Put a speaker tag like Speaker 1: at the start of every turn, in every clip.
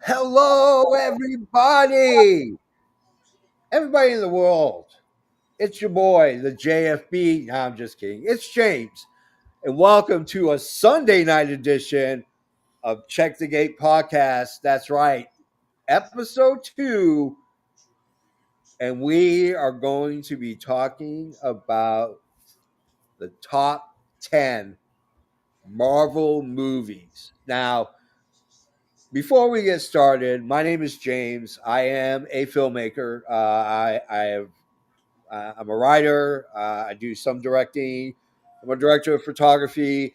Speaker 1: Hello, everybody! Everybody in the world. It's your boy, the JFB. No, I'm just kidding. It's James. And welcome to a Sunday night edition of Check the Gate podcast. That's right, episode 2. And we are going to be talking about the top 10 Marvel movies. Now, before we get started, my name is James. I am a filmmaker. I'm a writer. I do some directing. I'm a director of photography.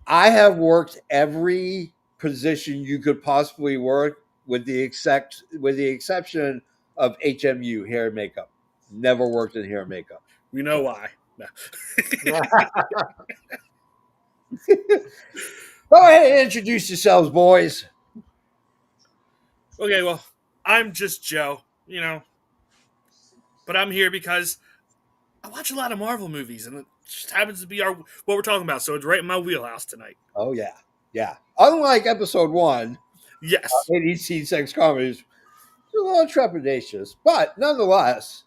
Speaker 1: I have worked every position you could possibly work, with the exception of HMU, hair and makeup. Never worked in hair and makeup.
Speaker 2: We know why. No.
Speaker 1: Go ahead and introduce yourselves, boys.
Speaker 2: Okay, well, I'm just Joe, but I'm here because I watch a lot of Marvel movies, and it just happens to be what we're talking about, so it's right in my wheelhouse tonight.
Speaker 1: Oh yeah, yeah. Unlike episode 1,
Speaker 2: Yes.
Speaker 1: 80 sex comedies, it's a little trepidatious, but nonetheless,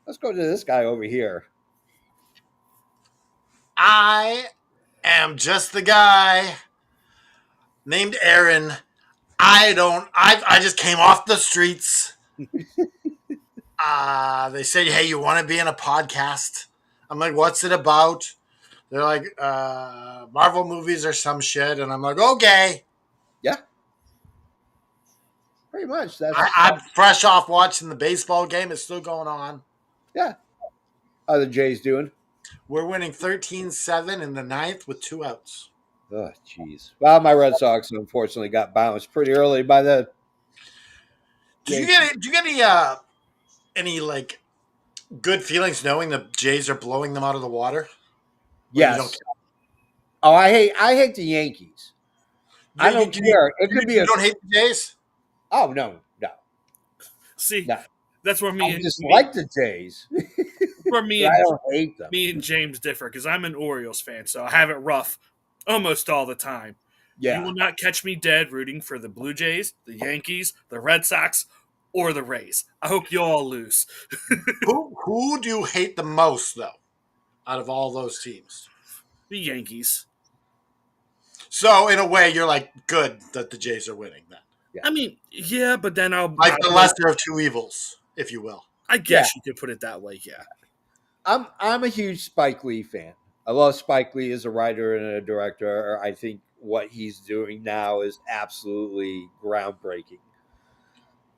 Speaker 1: let's go to this guy over here.
Speaker 3: I am just the guy named Aaron. I just came off the streets. They said, hey, you want to be in a podcast? I'm like, what's it about? They're like, Marvel movies or some shit. And I'm like, okay.
Speaker 1: Yeah, pretty much.
Speaker 3: I'm fresh off watching the baseball game. It's still going on.
Speaker 1: Yeah. How the Jays doing?
Speaker 3: We're winning 13-7 in the ninth with 2 outs.
Speaker 1: Oh, jeez. Well, my Red Sox unfortunately got bounced pretty early by the.
Speaker 3: Did you get any like good feelings knowing the Jays are blowing them out of the water?
Speaker 1: Yes. Oh, I hate the Yankees. I don't care. It could be
Speaker 3: You don't hate the Jays?
Speaker 1: Oh no.
Speaker 2: See,
Speaker 1: No.
Speaker 2: that's where
Speaker 1: I just like the Jays.
Speaker 2: where me
Speaker 1: I
Speaker 2: and
Speaker 1: don't hate them.
Speaker 2: me and James differ, because I'm an Orioles fan, so I have it rough almost all the time. You
Speaker 1: Yeah.
Speaker 2: will not catch me dead rooting for the Blue Jays, the Yankees, the Red Sox, or the Rays. I hope you all lose.
Speaker 3: Who do you hate the most, though, out of all those teams?
Speaker 2: The Yankees.
Speaker 3: So, in a way, you're like, good that the Jays are winning then.
Speaker 1: Yeah.
Speaker 2: I mean, yeah, but then
Speaker 3: Like the lesser of two evils, if you will.
Speaker 2: I guess you could put it that way, yeah.
Speaker 1: I'm a huge Spike Lee fan. I love Spike Lee as a writer and a director. I think what he's doing now is absolutely groundbreaking.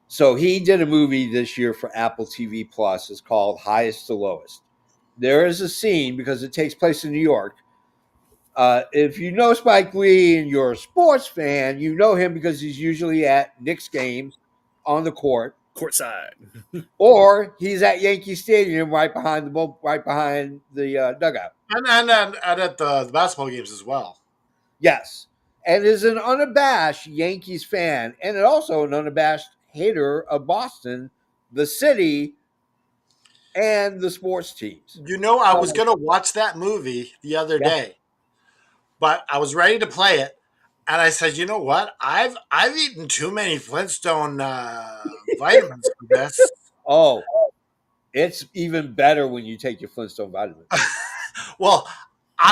Speaker 1: So he did a movie this year for Apple TV Plus. It's called Highest to Lowest. There is a scene, because it takes place in New York. If you know Spike Lee and you're a sports fan, you know him because he's usually at Knicks games on the court,
Speaker 2: Courtside.
Speaker 1: or he's at Yankee Stadium right behind the dugout.
Speaker 3: And at the basketball games as well.
Speaker 1: Yes, and is an unabashed Yankees fan, and also an unabashed hater of Boston, the city, and the sports teams.
Speaker 3: You know, I was going to watch that movie the other day, but I was ready to play it. And I said, you know what? I've eaten too many Flintstone vitamins for this.
Speaker 1: Oh, it's even better when you take your Flintstone vitamins.
Speaker 3: Well,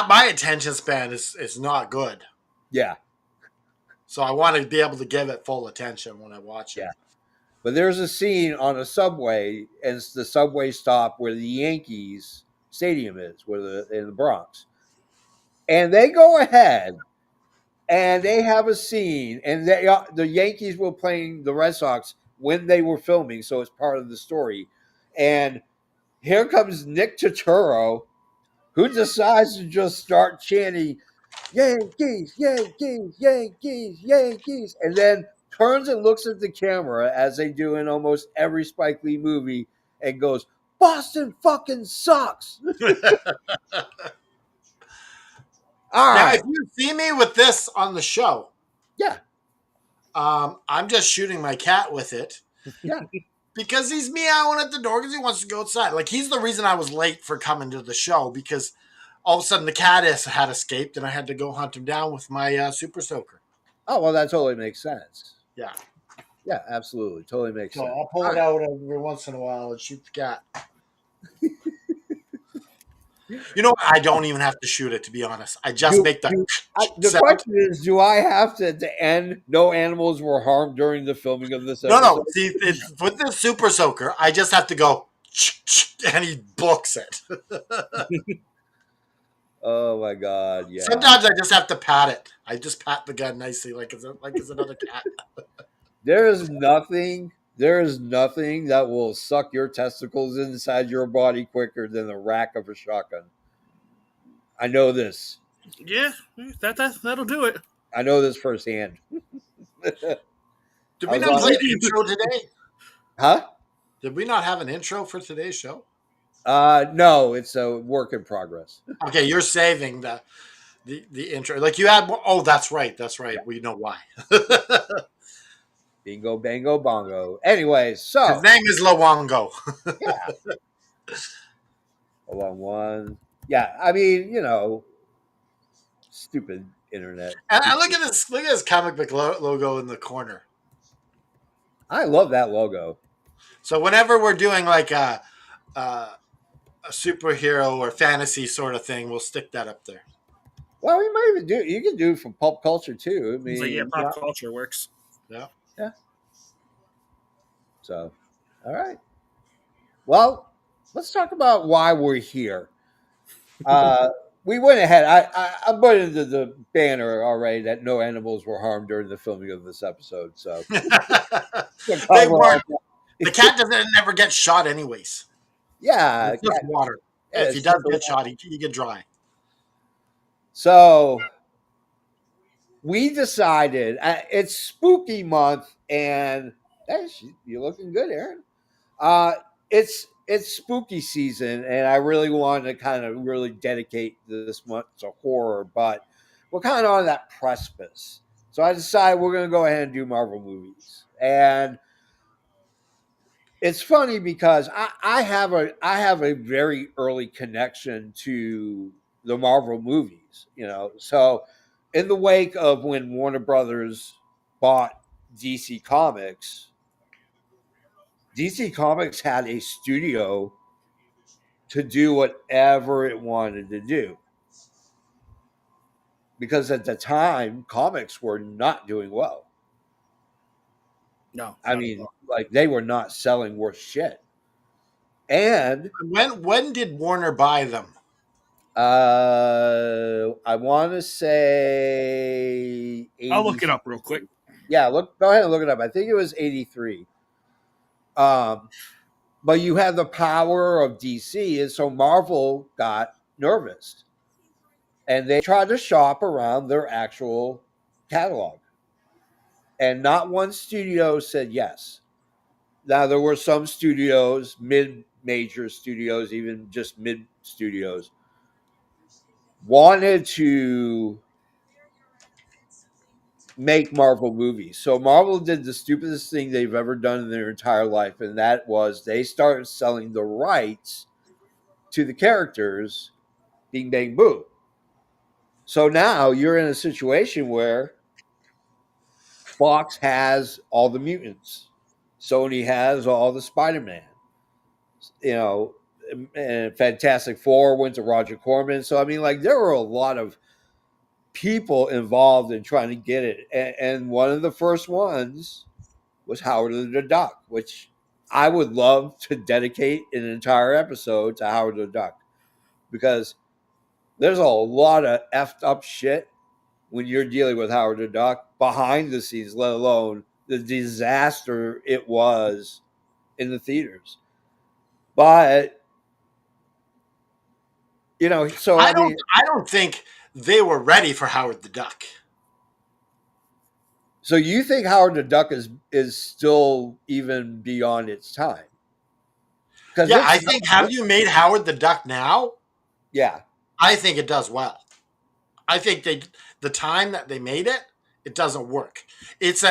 Speaker 3: my attention span is not good.
Speaker 1: Yeah.
Speaker 3: So I want to be able to give it full attention when I watch it.
Speaker 1: Yeah. But there's a scene on a subway, and it's the subway stop where the Yankees stadium is, in the Bronx. And they go ahead and they have a scene, and the Yankees were playing the Red Sox when they were filming, so it's part of the story. And here comes Nick Turturro, who decides to just start chanting, Yankees, Yankees, Yankees, Yankees, and then turns and looks at the camera, as they do in almost every Spike Lee movie, and goes, Boston fucking sucks. All
Speaker 3: Now,
Speaker 1: right.
Speaker 3: if you see me with this on the show,
Speaker 1: Yeah.
Speaker 3: I'm just shooting my cat with it.
Speaker 1: Yeah.
Speaker 3: Because he's meowing at the door because he wants to go outside. Like, he's the reason I was late for coming to the show, because all of a sudden the cat had escaped, and I had to go hunt him down with my super soaker.
Speaker 1: Oh well, that totally makes sense.
Speaker 3: Yeah.
Speaker 1: Yeah, absolutely, totally makes
Speaker 3: So
Speaker 1: sense.
Speaker 3: I'll pull it out every once in a while and shoot the cat. You know, I don't even have to shoot it, to be honest. I just make the
Speaker 1: The
Speaker 3: sound.
Speaker 1: question is, do I have to, at the end, no animals were harmed during the filming of this
Speaker 3: No,
Speaker 1: episode?
Speaker 3: no. See, with the super soaker, I just have to go, and he books it.
Speaker 1: Oh my god, yeah.
Speaker 3: Sometimes I just have to pat it. I just pat the gun nicely, like it's another cat.
Speaker 1: There is nothing that will suck your testicles inside your body quicker than the rack of a shotgun. I know this.
Speaker 2: Yeah, that'll do it.
Speaker 1: I know this firsthand.
Speaker 3: Did
Speaker 1: I
Speaker 3: we
Speaker 1: was
Speaker 3: not
Speaker 1: on
Speaker 3: play
Speaker 1: it.
Speaker 3: an intro today?
Speaker 1: Huh?
Speaker 3: Did we not have an intro for today's show?
Speaker 1: No, it's a work in progress.
Speaker 3: Okay, you're saving the intro. Like you had. Oh, that's right. That's right.
Speaker 1: Yeah.
Speaker 3: We know why.
Speaker 1: Bingo, bango, bongo. Anyway,
Speaker 3: His
Speaker 1: so
Speaker 3: name is Luongo.
Speaker 1: yeah. Hold on one. Yeah, I mean, stupid internet.
Speaker 3: And look at this. Look at this comic book logo in the corner.
Speaker 1: I love that logo.
Speaker 3: So whenever we're doing like a superhero or fantasy sort of thing, we'll stick that up there.
Speaker 1: Well, we might even do. You can do it from pulp culture too. I mean,
Speaker 2: So yeah, pop culture works.
Speaker 3: Yeah.
Speaker 1: Yeah. So, all right. Well, let's talk about why we're here. We went ahead. I put into the banner already that no animals were harmed during the filming of this episode. So
Speaker 3: They weren't. The cat doesn't never get shot anyways.
Speaker 1: Yeah,
Speaker 3: It's just water.
Speaker 1: yeah,
Speaker 3: If he does get shot, he get dry.
Speaker 1: So we decided it's spooky month, and hey, you're looking good, Aaron. It's spooky season, and I really wanted to kind of really dedicate this month to horror, but we're kind of on that precipice. So I decided we're going to go ahead and do Marvel movies, and it's funny because I have a very early connection to the Marvel movies, So in the wake of when Warner Brothers bought DC Comics, DC Comics had a studio to do whatever it wanted to do. Because at the time, comics were not doing well.
Speaker 2: No,
Speaker 1: I mean, like they were not selling worth shit. And
Speaker 3: when did Warner buy them?
Speaker 1: I want to say 80,
Speaker 2: I'll look it up real quick.
Speaker 1: Yeah, go ahead and look it up. I think it was 83. But you have the power of DC, and so Marvel got nervous. And they tried to shop around their actual catalog. And not one studio said yes. Now, there were some studios, mid-major studios, even just mid-studios, wanted to make Marvel movies. So Marvel did the stupidest thing they've ever done in their entire life, and that was they started selling the rights to the characters. Bing, bang, boom. So now you're in a situation where Fox has all the mutants. Sony has all the Spider-Man. And Fantastic Four went to Roger Corman. So I mean, like there were a lot of people involved in trying to get it. And one of the first ones was Howard the Duck, which I would love to dedicate an entire episode to Howard the Duck because there's a lot of effed up shit when you're dealing with Howard the Duck behind the scenes, let alone the disaster it was in the theaters. But so
Speaker 3: I don't think they were ready for Howard the Duck.
Speaker 1: So you think Howard the Duck is still even beyond its time?
Speaker 3: Yeah, I think. Have you made Howard the Duck now?
Speaker 1: Yeah,
Speaker 3: I think it does well. I think the time that they made it, it doesn't work. It's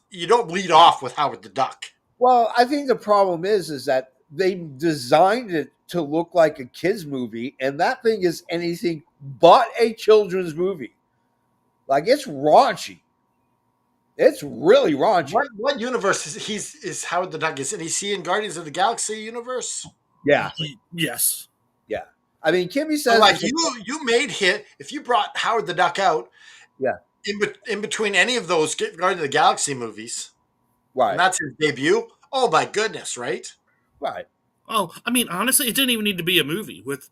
Speaker 3: you don't lead off with Howard the Duck.
Speaker 1: Well, I think the problem is that they designed it to look like a kids movie, and that thing is anything but a children's movie. Like, it's raunchy. It's really raunchy.
Speaker 3: What universe is Howard the Duck? Is he in Guardians of the Galaxy universe?
Speaker 1: Yeah,
Speaker 2: Yes.
Speaker 1: yeah. I mean, Kimmy
Speaker 3: So
Speaker 1: says,
Speaker 3: like you made hit if you brought Howard the Duck out,
Speaker 1: yeah,
Speaker 3: in between any of those Guardians of the Galaxy movies, and
Speaker 1: right,
Speaker 3: that's his debut. Oh my goodness, right?
Speaker 1: right,
Speaker 2: Oh, I mean, honestly, it didn't even need to be a movie. With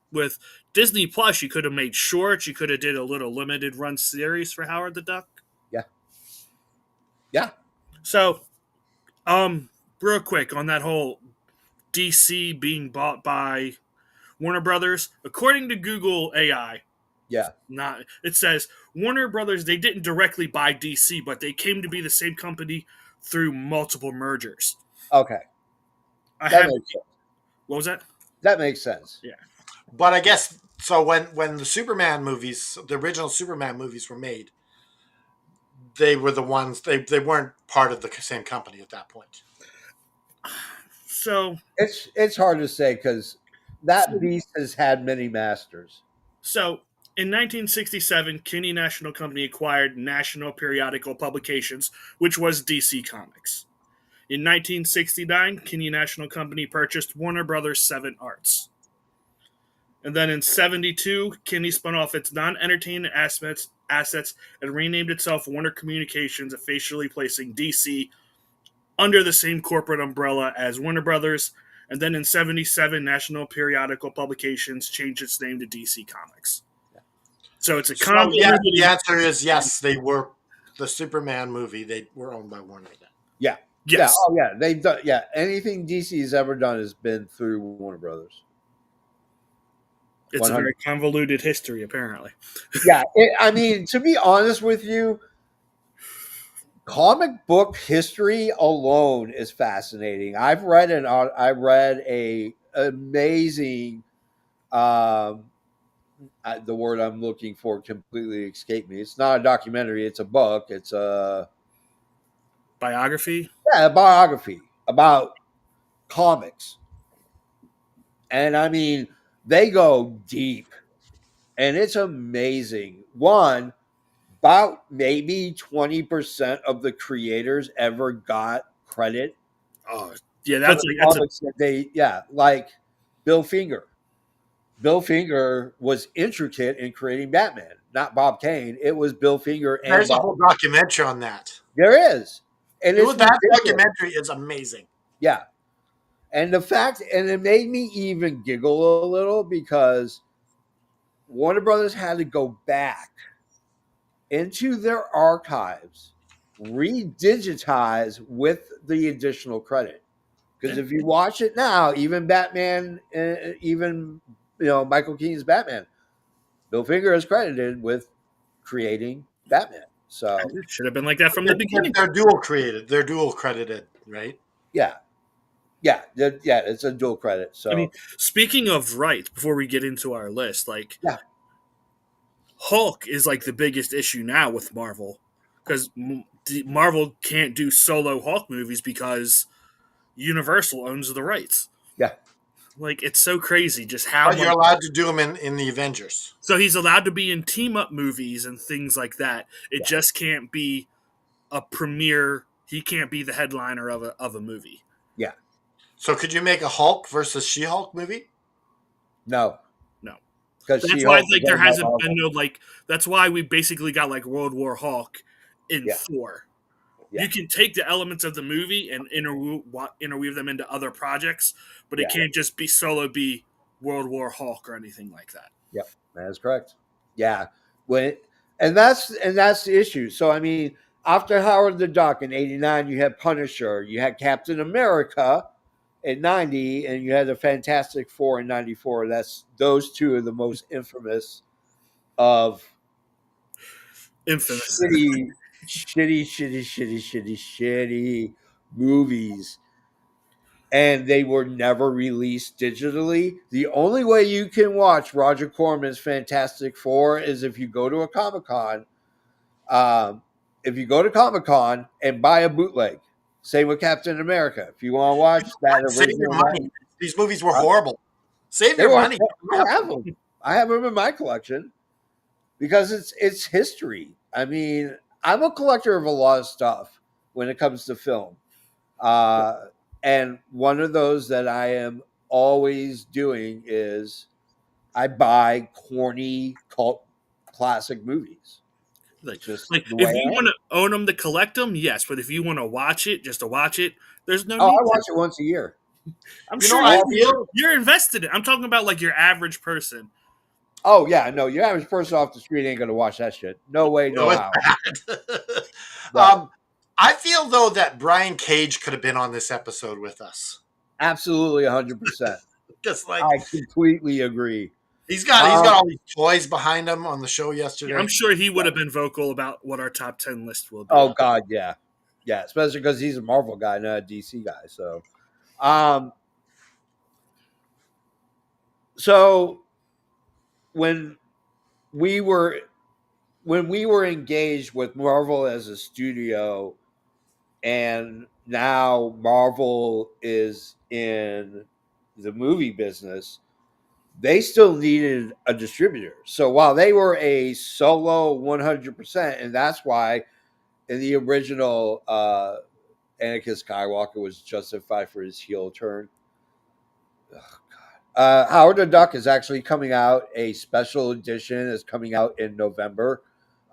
Speaker 2: Disney Plus, you could have made shorts. You could have did a little limited run series for Howard the Duck.
Speaker 1: yeah, yeah,
Speaker 2: So, real quick on that whole DC being bought by Warner Brothers, according to Google AI,
Speaker 1: yeah.
Speaker 2: not it says Warner Brothers, they didn't directly buy DC, but they came to be the same company through multiple mergers.
Speaker 1: Okay,
Speaker 2: I
Speaker 1: that
Speaker 2: have
Speaker 1: makes sense.
Speaker 2: what was that?
Speaker 1: That makes sense.
Speaker 2: Yeah.
Speaker 3: But I guess so. When the Superman movies, the original Superman movies were made, they were the ones they weren't part of the same company at that point.
Speaker 2: So
Speaker 1: It's hard to say because that beast has had many masters.
Speaker 2: So, in 1967, Kinney National Company acquired National Periodical Publications, which was DC Comics. In 1969, Kinney National Company purchased Warner Brothers 7 Arts. And then in 72, Kinney spun off its non-entertainment assets and renamed itself Warner Communications, officially placing DC under the same corporate umbrella as Warner Brothers. And then in 77, National Periodical Publications changed its name to DC Comics. So it's a
Speaker 3: So
Speaker 2: convoluted.
Speaker 3: yeah, the answer is yes. They were the Superman movie. They were owned by Warner then.
Speaker 1: Yeah, yeah,
Speaker 2: Yes.
Speaker 1: oh yeah. They've done, yeah. Anything DC has ever done has been through Warner Brothers.
Speaker 2: It's a
Speaker 1: 100.
Speaker 2: very convoluted history, apparently.
Speaker 1: Yeah, I mean, to be honest with you, comic book history alone is fascinating. I read a amazing the word I'm looking for completely escaped me. It's not a documentary, it's a book. It's a
Speaker 2: Biography?
Speaker 1: a biography about comics. And I mean, they go deep. And it's amazing. One, about maybe 20% of the creators ever got credit
Speaker 2: Oh, yeah,
Speaker 1: for
Speaker 2: that's
Speaker 1: the
Speaker 2: like that's a
Speaker 1: comics that they, yeah, like Bill Finger. Bill Finger was intricate in creating Batman, not Bob Kane. It was Bill Finger and
Speaker 3: There's a
Speaker 1: Bob.
Speaker 3: whole documentary on that.
Speaker 1: There is, and it's
Speaker 3: That
Speaker 1: ridiculous.
Speaker 3: documentary is amazing.
Speaker 1: Yeah, and the fact, and it made me even giggle a little because Warner Brothers had to go back into their archives, redigitize with the additional credit. Because if you watch it now, even Batman, even Michael Keaton's Batman, Bill Finger is credited with creating Batman. So
Speaker 2: it should have been like that from the beginning.
Speaker 3: They're dual created. They're dual credited, right?
Speaker 1: yeah, it's a dual credit. So
Speaker 2: I mean, speaking of rights, before we get into our list, like
Speaker 1: yeah,
Speaker 2: Hulk is like the biggest issue now with Marvel because Marvel can't do solo Hulk movies because Universal owns the rights.
Speaker 1: yeah,
Speaker 2: Like it's so crazy just how
Speaker 3: But you're allowed to do them in the Avengers.
Speaker 2: So he's allowed to be in team up movies and things like that. It
Speaker 1: Yeah.
Speaker 2: just can't be a premiere. He can't be the headliner of a movie.
Speaker 1: yeah.
Speaker 3: So could you make a Hulk versus She-Hulk movie?
Speaker 1: No,
Speaker 2: No.
Speaker 1: because
Speaker 2: That's why like there hasn't been no like. That's why we basically got like World War Hulk in
Speaker 1: Yeah.
Speaker 2: 4.
Speaker 1: Yeah.
Speaker 2: You can take the elements of the movie and interweave them into other projects, but it
Speaker 1: Yeah.
Speaker 2: can't just be World War Hulk or anything like that.
Speaker 1: Yep, that is correct. Yeah, and that's the issue. So I mean, after Howard the Duck in '89, you had Punisher, you had Captain America in '90, and you had the Fantastic Four in '94. Those two are the most infamous of
Speaker 2: Infamous.
Speaker 1: shitty movies. And they were never released digitally. The only way you can watch Roger Corman's Fantastic Four is if you go to a Comic-Con. If you go to Comic-Con and buy a bootleg, same with Captain America. If you want to watch that
Speaker 3: Save your
Speaker 1: original,
Speaker 3: money. These movies were horrible. Save
Speaker 1: They
Speaker 3: your
Speaker 1: were.
Speaker 3: money.
Speaker 1: I have them. I have them in my collection because it's history. I mean, I'm a collector of a lot of stuff when it comes to film, and one of those that I am always doing is I buy corny cult classic movies.
Speaker 2: Like,
Speaker 1: It's just
Speaker 2: like
Speaker 1: the way
Speaker 2: if you
Speaker 1: I
Speaker 2: want
Speaker 1: am.
Speaker 2: to own them to collect them, yes. But if you want to watch it just to watch it, there's no
Speaker 1: Oh, I
Speaker 2: need to.
Speaker 1: watch it once a year.
Speaker 2: I'm
Speaker 3: You know,
Speaker 2: sure
Speaker 3: I
Speaker 1: All-
Speaker 3: feel
Speaker 2: you're invested in. I'm talking about like your average person.
Speaker 1: Oh yeah, no, your average person off the street ain't gonna watch that shit. No way,
Speaker 3: it
Speaker 1: no
Speaker 3: was
Speaker 1: how.
Speaker 3: bad.
Speaker 1: No,
Speaker 3: I feel though that Brian Cage could have been on this episode with us.
Speaker 1: absolutely 100%.
Speaker 3: Just like
Speaker 1: I completely agree.
Speaker 3: he's got all these toys behind him on the show yesterday.
Speaker 2: I'm sure he would have been vocal about what our top 10 list will be.
Speaker 1: Oh God, yeah, yeah. Especially because he's a Marvel guy, not a DC guy. Um, so when we were engaged with Marvel as a studio, and now Marvel is in the movie business, they still needed a distributor. So while they were a solo 100%, and that's why in the original Anakin Skywalker was justified for his heel turn. Howard the Duck is actually coming out. A special edition is coming out in November.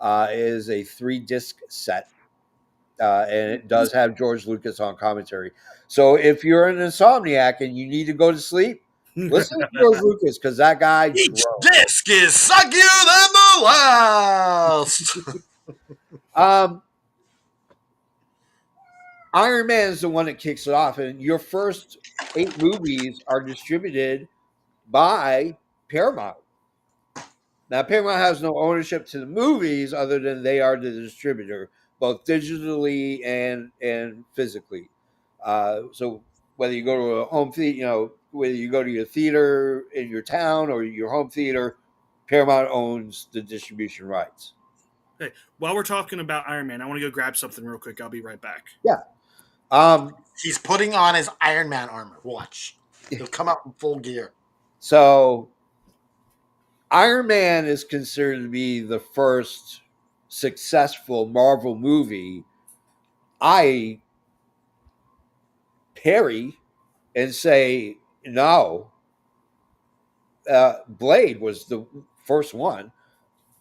Speaker 1: It is a 3-disc set, and it does have George Lucas on commentary. So if you're an insomniac and you need to go to sleep, listen to George Lucas because that guy
Speaker 3: Each
Speaker 1: drove.
Speaker 3: disc is suckier than the last.
Speaker 1: Um, Iron Man is the one that kicks it off, and your first 8 movies are distributed by Paramount. Now, Paramount has no ownership to the movies other than they are the distributor, both digitally and physically. So whether you go to a home theater, whether you go to your theater in your town or your home theater, Paramount owns the distribution rights.
Speaker 2: Hey, while we're talking about Iron Man, I want to go grab something real quick. I'll be right back.
Speaker 1: Yeah. Um,
Speaker 3: He's putting on his Iron Man armor. Watch. He'll come out in full gear.
Speaker 1: So Iron Man is considered to be the first successful Marvel movie. I parry and say no. Blade was the first one.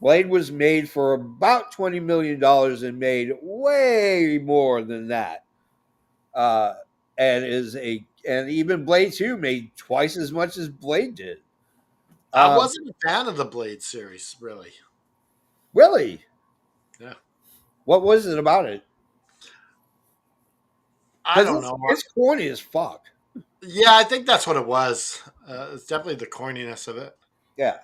Speaker 1: Blade was made for about $20 million and made way more than that. Uh, and even Blade 2 made twice as much as Blade did.
Speaker 3: I wasn't a fan of the Blade series, really.
Speaker 1: Really?
Speaker 3: Yeah.
Speaker 1: What was it about it?
Speaker 3: I don't know.
Speaker 1: It's corny as fuck.
Speaker 3: Yeah, I think that's what it was. It's definitely the corniness of it.
Speaker 1: Yeah.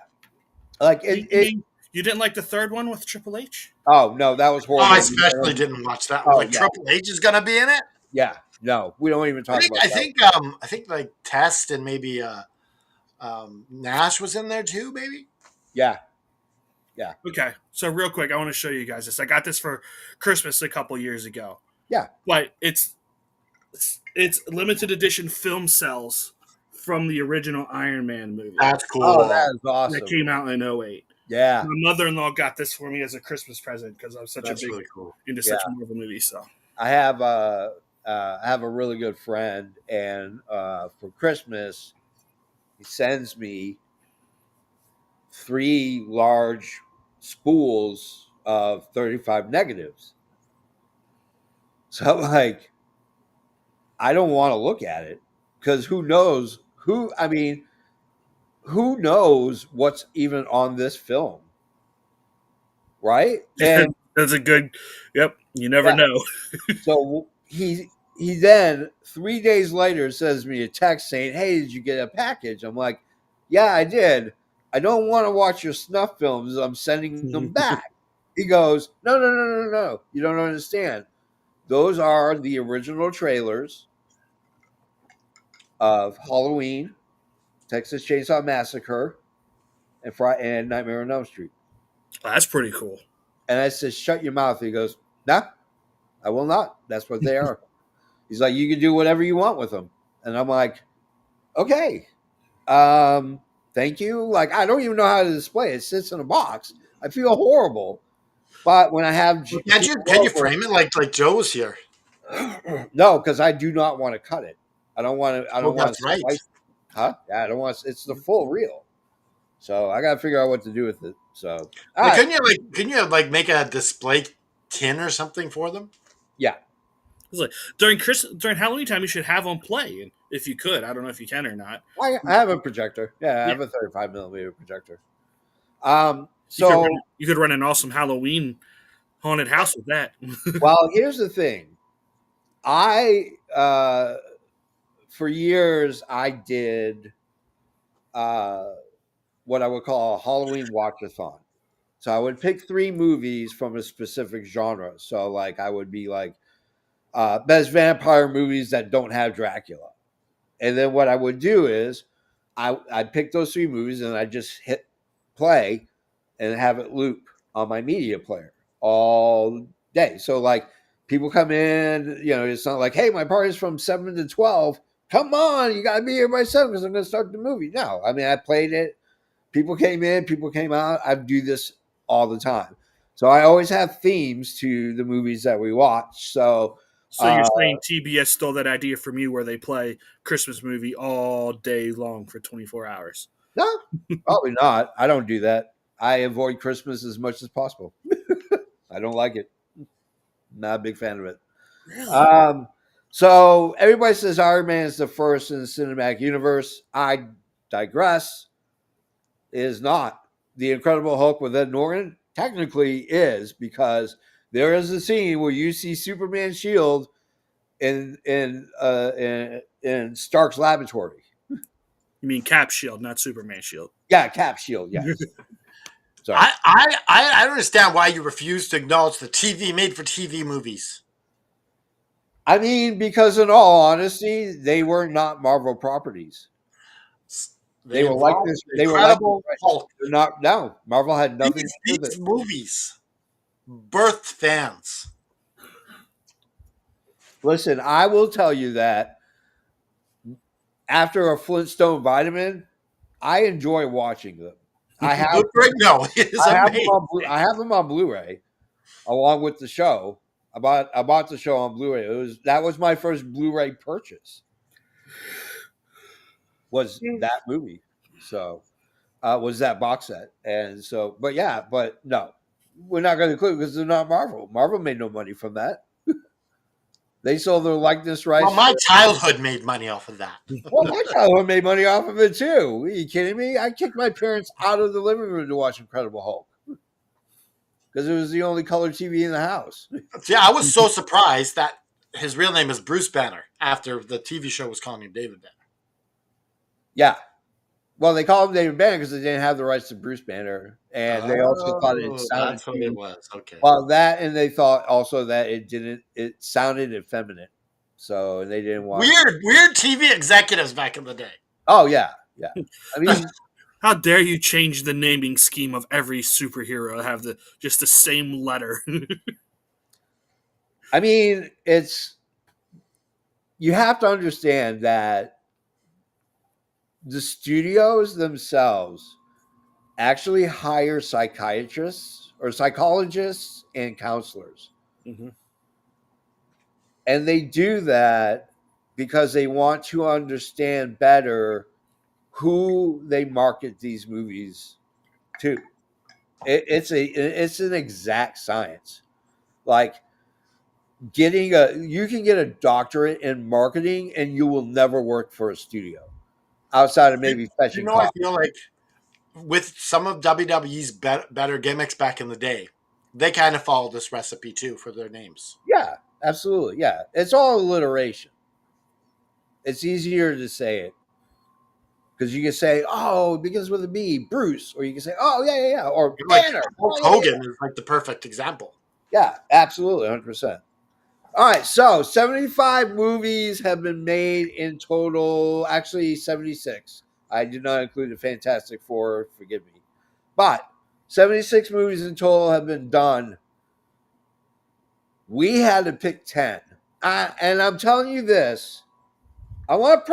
Speaker 1: Like
Speaker 2: You mean you didn't like the third one with Triple H?
Speaker 1: Oh no, that was
Speaker 3: Oh,
Speaker 1: horrible.
Speaker 3: I especially didn't watch that one.
Speaker 1: Oh,
Speaker 3: Like
Speaker 1: yeah.
Speaker 3: Triple H is gonna be in it.
Speaker 1: Yeah, no, we don't even talk about
Speaker 3: I
Speaker 1: that.
Speaker 3: think like Test and maybe Nash was in there too. Maybe.
Speaker 1: Yeah.
Speaker 2: Okay, so real quick, I want to show you guys this. I got this for Christmas a couple years ago.
Speaker 1: Yeah.
Speaker 2: But it's limited edition film cells from the original Iron Man movie
Speaker 3: That's cool.
Speaker 1: Oh, that is awesome.
Speaker 2: that came out in 08.
Speaker 1: Yeah.
Speaker 2: My mother-in-law got this for me as a Christmas present because I'm such
Speaker 3: That's
Speaker 2: a big
Speaker 3: really cool.
Speaker 2: into such Marvel movies. So
Speaker 1: I have a really good friend, and for Christmas, he sends me 3 large spools of 35 negatives. So I'm like, I don't want to look at it because who knows who knows what's even on this film, right? And
Speaker 2: that's a good. Yep, you never know.
Speaker 1: so he then 3 days later sends me a text saying, "Hey, did you get a package?" I'm like, "Yeah, I did. I don't want to watch your snuff films. I'm sending them back." He goes, "No, no, no, no, no. You don't understand. Those are the original trailers of Halloween, Texas Chainsaw Massacre, and Nightmare on Elm Street."
Speaker 2: That's pretty cool.
Speaker 1: And I said, "Shut your mouth." He goes, "Nah, I will not. That's what they are." He's like, "You can do whatever you want with them." And I'm like, "Okay." Thank you. Like, I don't even know how to display it. It sits in a box. I feel horrible. But when I have
Speaker 3: Well,
Speaker 1: people
Speaker 3: can you
Speaker 1: over,
Speaker 3: frame it like Joe's here?
Speaker 1: no, because I do not want to cut it. I don't want to. I
Speaker 3: Well,
Speaker 1: don't want
Speaker 3: that's
Speaker 1: to
Speaker 3: right.
Speaker 1: slice. Yeah, I don't want. It's the full reel. So I got to figure out what to do with it. So all
Speaker 3: Like,
Speaker 1: right,
Speaker 3: couldn't you like make a display tin or something for them?
Speaker 1: yeah,
Speaker 2: It's like during Halloween time, you should have them play, and if you could, I don't know if you can or not.
Speaker 1: I have a projector. Yeah, I
Speaker 2: Yeah,
Speaker 1: have a 35 millimeter projector.
Speaker 2: you could
Speaker 1: So
Speaker 2: run an awesome Halloween haunted house with that.
Speaker 1: well, here's the thing. I for years I did uh what I would call a Halloween watchathon. So I would pick three movies from a specific genre. So like I would be like best vampire movies that don't have Dracula. And then what I would do is I'd pick those three movies and I just hit play and have it loop on my media player all day. So like people come in, it's not like, hey, my party's from 7 to 12. Come on, you gotta be here by 7 because I'm gonna start the movie. No, I mean I played it. People came in, people came out. I do this all the time. So I always have themes to the movies that we watch. So
Speaker 2: So you're saying TBS stole that idea from you, where they play Christmas movie all day long for 24 hours?
Speaker 1: no, probably not. I don't do that. I avoid Christmas as much as possible. I don't like it. Not a big fan of it.
Speaker 2: Really?
Speaker 1: So everybody says Iron Man is the first in the cinematic universe. I digress. It is not. The Incredible Hulk with Ed Norton technically is, because there is a scene where you see Superman's shield in Stark's laboratory.
Speaker 2: You mean Cap Shield, not Superman Shield?
Speaker 1: Yeah, Cap shield. Yes. Sorry.
Speaker 3: I don't understand why you refuse to acknowledge the TV made for TV movies.
Speaker 1: I mean, because in all honesty, they were not Marvel properties.
Speaker 3: They
Speaker 1: They were like
Speaker 3: involve
Speaker 1: this.
Speaker 3: the
Speaker 1: They were like
Speaker 3: Incredible
Speaker 1: this.
Speaker 3: Hulk.
Speaker 1: They're not. No, Marvel had nothing to do with
Speaker 3: These
Speaker 1: it.
Speaker 3: movies birthed fans.
Speaker 1: Listen, I will tell you that after a Flintstone vitamin, I enjoy watching them. I have
Speaker 3: Good for it. No, it is
Speaker 1: I have them
Speaker 3: amazing.
Speaker 1: on I have them on Blu-ray along with the show. I bought the show on Blu-ray. That was my first Blu-ray purchase. Was that movie? So was that box set? And so, but no, we're not going to include because they're not Marvel. Marvel made no money from that. They sold their likeness rights.
Speaker 3: Well, my childhood made money off of that.
Speaker 1: Well, my childhood made money off of it too. Are you kidding me? I kicked my parents out of the living room to watch Incredible Hulk because it was the only color TV in the house.
Speaker 3: Yeah, I was so surprised that his real name is Bruce Banner after the TV show was calling him David Banner.
Speaker 1: Yeah. Well, they called him David Banner because they didn't have the rights to Bruce Banner, and they also thought it sounded.
Speaker 3: That's what it was. Okay.
Speaker 1: Well, that, and they thought also that it didn't. It sounded effeminate, so they didn't want
Speaker 3: Weird TV executives back in the day.
Speaker 1: Oh yeah. I mean,
Speaker 2: How dare you change the naming scheme of every superhero? Have just the same letter.
Speaker 1: it's you have to understand that the studios themselves actually hire psychiatrists or psychologists and counselors.
Speaker 2: Mm-hmm.
Speaker 1: And they do that because they want to understand better who they market these movies to. It's an exact science. Like you can get a doctorate in marketing and you will never work for a studio outside of maybe fetching
Speaker 3: I
Speaker 1: coffee.
Speaker 3: feel like with some of WWE's better gimmicks back in the day, they kind of followed this recipe too for their names.
Speaker 1: Yeah, absolutely. Yeah, it's all alliteration. It's easier to say it because you can say, "Oh, it begins with a B, Bruce," or you can say, "Oh, yeah," or
Speaker 3: Like
Speaker 1: Banner.
Speaker 3: Hulk
Speaker 1: Oh,
Speaker 3: Hogan is like the perfect example.
Speaker 1: yeah, absolutely, 100%. All right, so 75 movies have been made in total. Actually, 76. I did not include the Fantastic Four. Forgive me, but 76 movies in total have been done. We had to pick 10, and I'm telling you this. I want to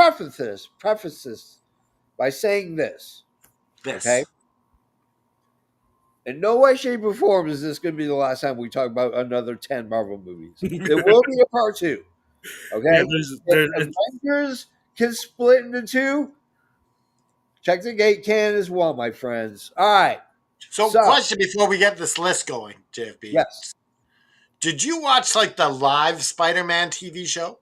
Speaker 1: preface this. by saying this. Okay.
Speaker 3: This.
Speaker 1: In no way, shape, or form is this going to be the last time we talk about another 10 Marvel movies. There will be a part two.
Speaker 2: Yeah,
Speaker 1: Okay. If
Speaker 2: there's
Speaker 1: Avengers can split into two, check the gate can as well, my friends. All right.
Speaker 3: So,
Speaker 1: So,
Speaker 3: question before we get this list going, JFB.
Speaker 1: yes.
Speaker 3: Did you watch like the live Spider-Man TV show?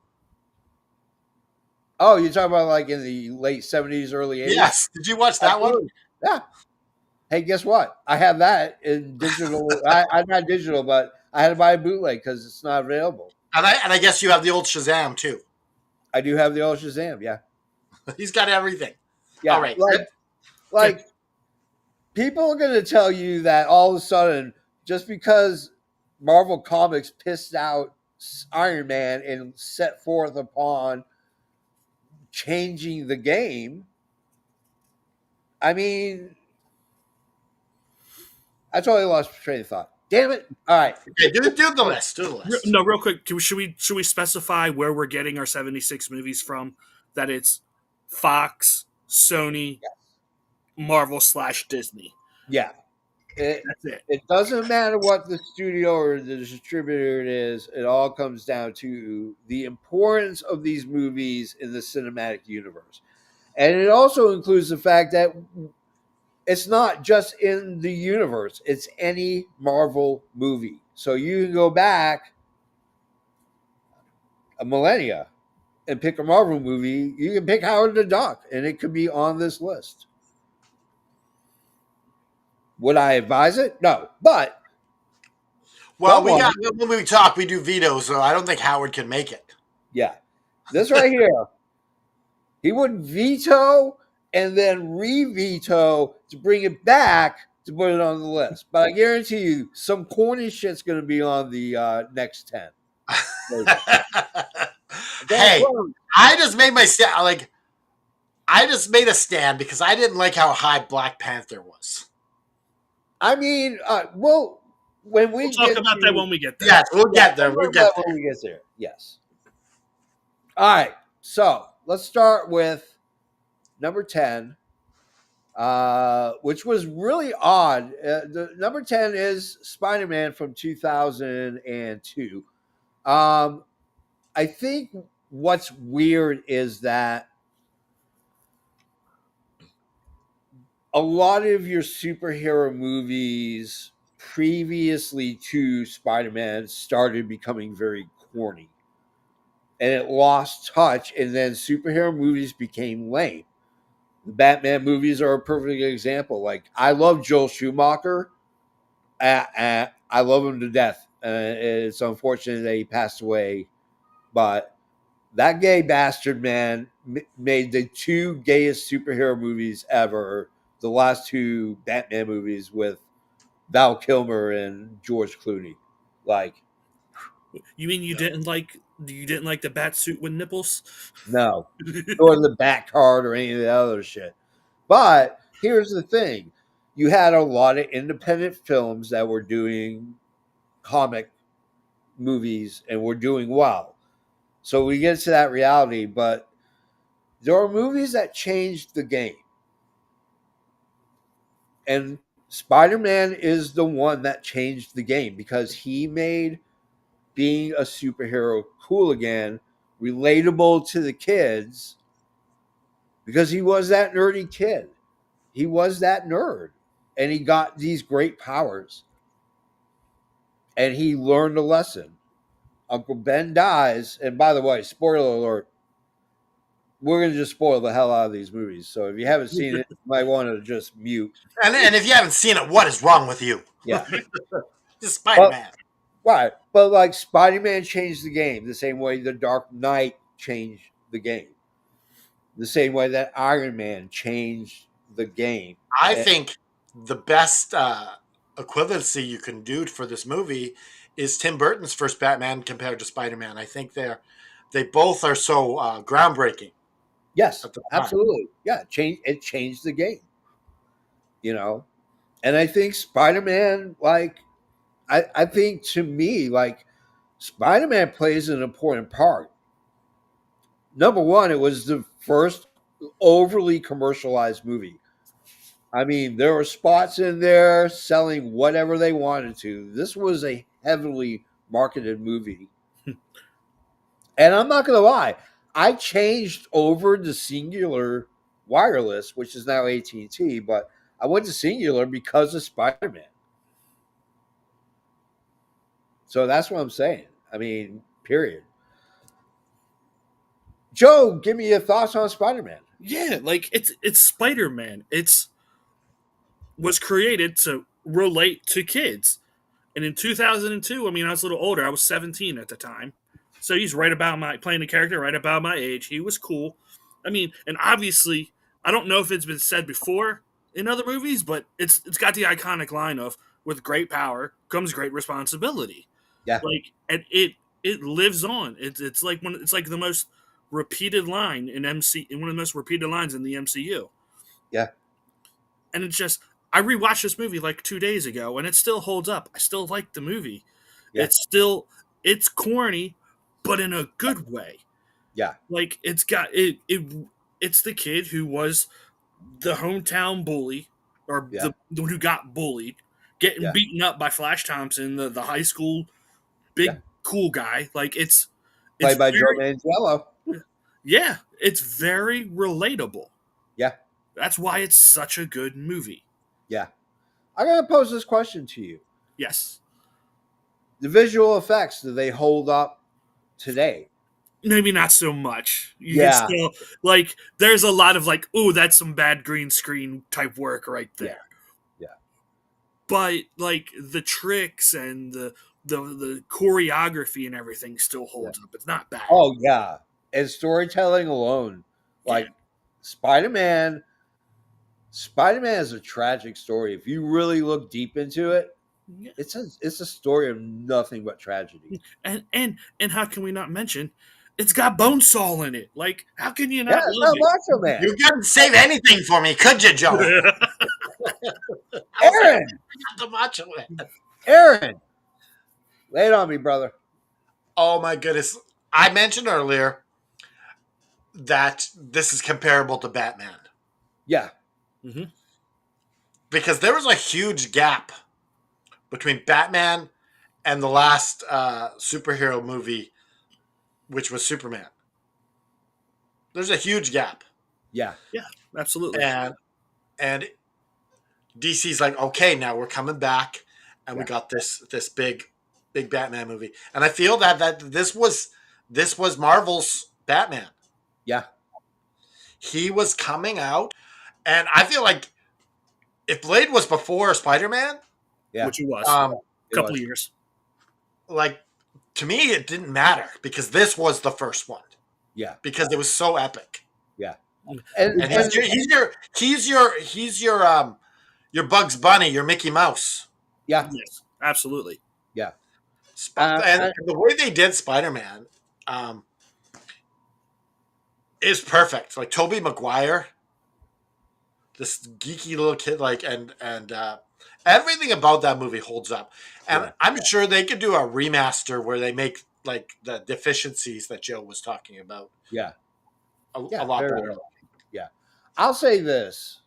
Speaker 1: Oh, you're talking about like in the late 70s, early 80s?
Speaker 3: Yes. Did you watch that one?
Speaker 1: Absolutely. Yeah. Hey, guess what? I have that in digital. I'm not digital, but I had to buy a bootleg because it's not available.
Speaker 3: And I guess you have the old Shazam too.
Speaker 1: I do have the old Shazam. Yeah.
Speaker 3: He's got everything. All
Speaker 1: Yeah.
Speaker 3: right.
Speaker 1: Like people are going to tell you that all of a sudden, just because Marvel Comics pissed out Iron Man and set forth upon changing the game, I mean, I totally lost train of thought. Damn it! All right,
Speaker 3: Okay, do the list. Do the list.
Speaker 2: no, real quick. Should we specify where we're getting our 76 movies from? That it's Fox, Sony, Marvel / Disney.
Speaker 1: yeah.
Speaker 2: That's it.
Speaker 1: It doesn't matter what the studio or the distributor it is. It all comes down to the importance of these movies in the cinematic universe, and it also includes the fact that it's not just in the universe, it's any Marvel movie. So you can go back a millennia and pick a Marvel movie. You can pick Howard the Duck, and it could be on this list. Would I advise it? No. But
Speaker 3: Well, we
Speaker 1: someone,
Speaker 3: got when we talk, we do vetoes, so I don't think Howard can make it.
Speaker 1: yeah, this right here, he would veto and then re-veto to bring it back to put it on the list. But I guarantee you, some corny shit's going to be on the next 10.
Speaker 3: Hey, I just made my stand. Like, I just made a stand because I didn't like how high Black Panther was.
Speaker 1: I mean, well, when we
Speaker 2: We'll talk
Speaker 1: get
Speaker 2: about
Speaker 1: to,
Speaker 2: that when we get there.
Speaker 3: Yes, we'll get there. We'll get
Speaker 1: when
Speaker 3: there.
Speaker 1: we get there. Yes. All right. So let's start with number 10, which was really odd. The number 10 is Spider-Man from 2002. I think what's weird is that a lot of your superhero movies previously to Spider-Man started becoming very corny. And it lost touch, and then superhero movies became lame. The Batman movies are a perfect example. Like, I love Joel Schumacher. I love him to death. It's unfortunate that he passed away, but that gay bastard man made the two gayest superhero movies ever. The last two Batman movies with Val Kilmer and George Clooney. Like,
Speaker 2: You mean you didn't like the bat suit with nipples?
Speaker 1: no, or the back card or any of the other shit. But here's the thing: you had a lot of independent films that were doing comic movies and were doing well. So we get to that reality, but there are movies that changed the game. And Spider-Man is the one that changed the game because he made being a superhero cool again, relatable to the kids, because he was that nerdy kid. He was that nerd. And he got these great powers. And he learned a lesson. Uncle Ben dies. And by the way, spoiler alert, we're going to just spoil the hell out of these movies. So if you haven't seen it, you might want to just mute.
Speaker 3: And if you haven't seen it, what is wrong with you?
Speaker 1: Yeah.
Speaker 3: Just Spider-Man.
Speaker 1: Right. But like Spider-Man changed the game the same way the Dark Knight changed the game. The same way that Iron Man changed the game.
Speaker 3: I think the best equivalency you can do for this movie is Tim Burton's first Batman compared to Spider-Man. I think they both are so groundbreaking.
Speaker 1: Yes,
Speaker 3: At the time.
Speaker 1: absolutely. Yeah, it changed the game. You know? And I think Spider-Man, like, I think to me, like, Spider-Man plays an important part. Number one, it was the first overly commercialized movie. I mean, there were spots in there selling whatever they wanted to. This was a heavily marketed movie. And I'm not going to lie, I changed over to Singular Wireless, which is now AT&T, but I went to Singular because of Spider-Man. So that's what I'm saying. I mean, period. Joe, give me your thoughts on Spider-Man.
Speaker 2: Yeah, like it's Spider-Man. It's was created to relate to kids. And in 2002, I mean, I was a little older. I was 17 at the time. So he's right about my playing the character right about my age. He was cool. I mean, and obviously, I don't know if it's been said before in other movies, but it's got the iconic line of with great power comes great responsibility.
Speaker 1: Yeah,
Speaker 2: Like and it lives on. It's like it's like the most repeated line in one of the most repeated lines in the MCU.
Speaker 1: yeah,
Speaker 2: And it's just I rewatched this movie like 2 days ago, and it still holds up. I still like the movie.
Speaker 1: yeah,
Speaker 2: It's corny, but in a good way.
Speaker 1: yeah,
Speaker 2: Like it's the kid who was the hometown bully, or
Speaker 1: yeah,
Speaker 2: the one who got bullied, getting
Speaker 1: yeah,
Speaker 2: beaten up by Flash Thompson, the high school
Speaker 1: yeah.
Speaker 2: big cool guy. Like it's
Speaker 1: Played by Joe
Speaker 2: very
Speaker 1: Manganiello.
Speaker 2: yeah, it's very relatable.
Speaker 1: Yeah,
Speaker 2: That's why it's such a good movie.
Speaker 1: yeah. I'm going to pose this question to you.
Speaker 2: Yes.
Speaker 1: The visual effects, do they hold up today?
Speaker 2: Maybe not so much. You can
Speaker 1: Yeah,
Speaker 2: still like there's a lot of like, oh, that's some bad green screen type work right
Speaker 1: yeah,
Speaker 2: there.
Speaker 1: yeah,
Speaker 2: But like the tricks and the choreography and everything still
Speaker 1: yeah.
Speaker 2: holds up. It's not bad.
Speaker 1: Oh, yeah. And storytelling alone,
Speaker 2: Yeah.
Speaker 1: like Spider-Man, Spider-Man is a tragic story. If you really look deep into it,
Speaker 2: Yeah.
Speaker 1: it's a story of nothing but tragedy.
Speaker 2: And how can we not mention it's got Bonesaw in it? Like, how can you
Speaker 1: Yeah,
Speaker 2: not
Speaker 1: it's
Speaker 2: love
Speaker 1: not Macho Man.
Speaker 3: You couldn't save anything for me, could you, Joe?
Speaker 2: it?
Speaker 3: I was like,
Speaker 1: Aaron,
Speaker 3: not the Macho Man.
Speaker 1: Aaron, lay it on me, brother.
Speaker 3: Oh my goodness! I mentioned earlier that this is comparable to Batman
Speaker 1: Yeah,
Speaker 2: Mhm.
Speaker 3: because there was a huge gap between Batman and the last superhero movie, which was Superman. There's a huge gap,
Speaker 1: yeah,
Speaker 2: Yeah, absolutely.
Speaker 3: and DC's like, okay, now we're coming back, and we
Speaker 1: Yeah.
Speaker 3: got this big Batman movie, and I feel that this was Marvel's Batman.
Speaker 1: yeah,
Speaker 3: He was coming out, and I feel like if Blade was before Spider-Man,
Speaker 1: yeah.
Speaker 2: Which it was.
Speaker 3: um,
Speaker 1: It
Speaker 2: Couple
Speaker 1: was.
Speaker 2: of years.
Speaker 3: like to me, it didn't matter because this was the first one
Speaker 1: Yeah,
Speaker 3: because it was so epic.
Speaker 1: yeah.
Speaker 3: And
Speaker 1: And
Speaker 3: he's your Bugs Bunny, your Mickey Mouse.
Speaker 1: yeah,
Speaker 2: Yes, absolutely.
Speaker 1: yeah.
Speaker 3: And the way they did Spider-Man is perfect. Like Tobey Maguire, this geeky little kid, like and everything about that movie holds up. And
Speaker 1: Yeah.
Speaker 3: I'm sure they could do a remaster where they make like the deficiencies that Joe was talking about
Speaker 1: Yeah,
Speaker 3: a lot
Speaker 1: very
Speaker 3: better.
Speaker 1: well. Yeah. I'll say this.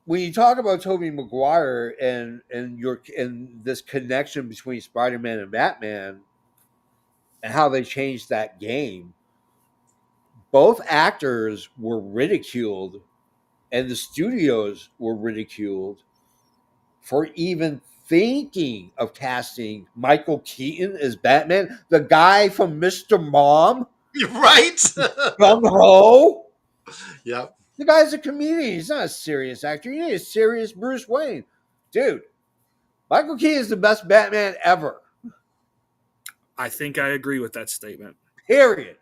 Speaker 1: When you talk about Tobey Maguire and this connection between Spider-Man and Batman and how they changed that game, both actors were ridiculed and the studios were ridiculed for even thinking of casting Michael Keaton as Batman, the guy from Mr. Mom,
Speaker 3: Right?
Speaker 1: Gung Ho.
Speaker 3: Yep.
Speaker 1: The guy's a comedian. He's not a serious actor. You need a serious Bruce Wayne. Dude, Michael Keaton is the best Batman ever.
Speaker 2: I think I agree with that statement.
Speaker 1: Period.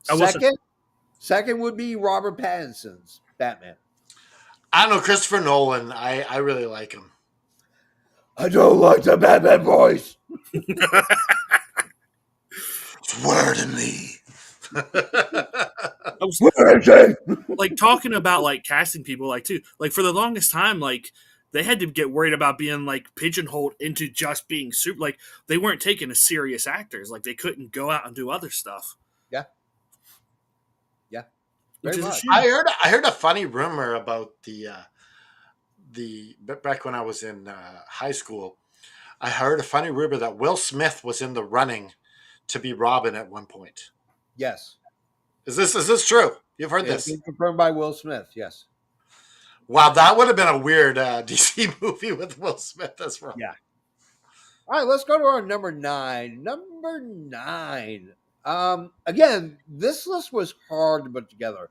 Speaker 2: I wasn't-
Speaker 1: Second would be Robert Pattinson's Batman.
Speaker 3: I don't know, Christopher Nolan. I really like him.
Speaker 1: I don't like the Batman voice.
Speaker 3: Swear to me.
Speaker 2: I was
Speaker 1: Where is he?
Speaker 2: like talking about like casting people like too. Like for the longest time, like they had to get worried about being like pigeonholed into just being super. Like they weren't taken as serious actors. Like they couldn't go out and do other stuff.
Speaker 1: Yeah, yeah,
Speaker 2: Which
Speaker 1: very
Speaker 2: is a
Speaker 1: much.
Speaker 2: shame.
Speaker 3: I heard a funny rumor about the back when I was in high school. I heard a funny rumor that Will Smith was in the running to be Robin at one point.
Speaker 1: Yes,
Speaker 3: Is this true? You've heard
Speaker 1: it's
Speaker 3: this?
Speaker 1: been confirmed by Will Smith. Yes.
Speaker 3: Wow, that would have been a weird DC movie with Will Smith as Robin.
Speaker 1: Yeah. All right, let's go to our number 9. Number 9. Again, this list was hard to put together.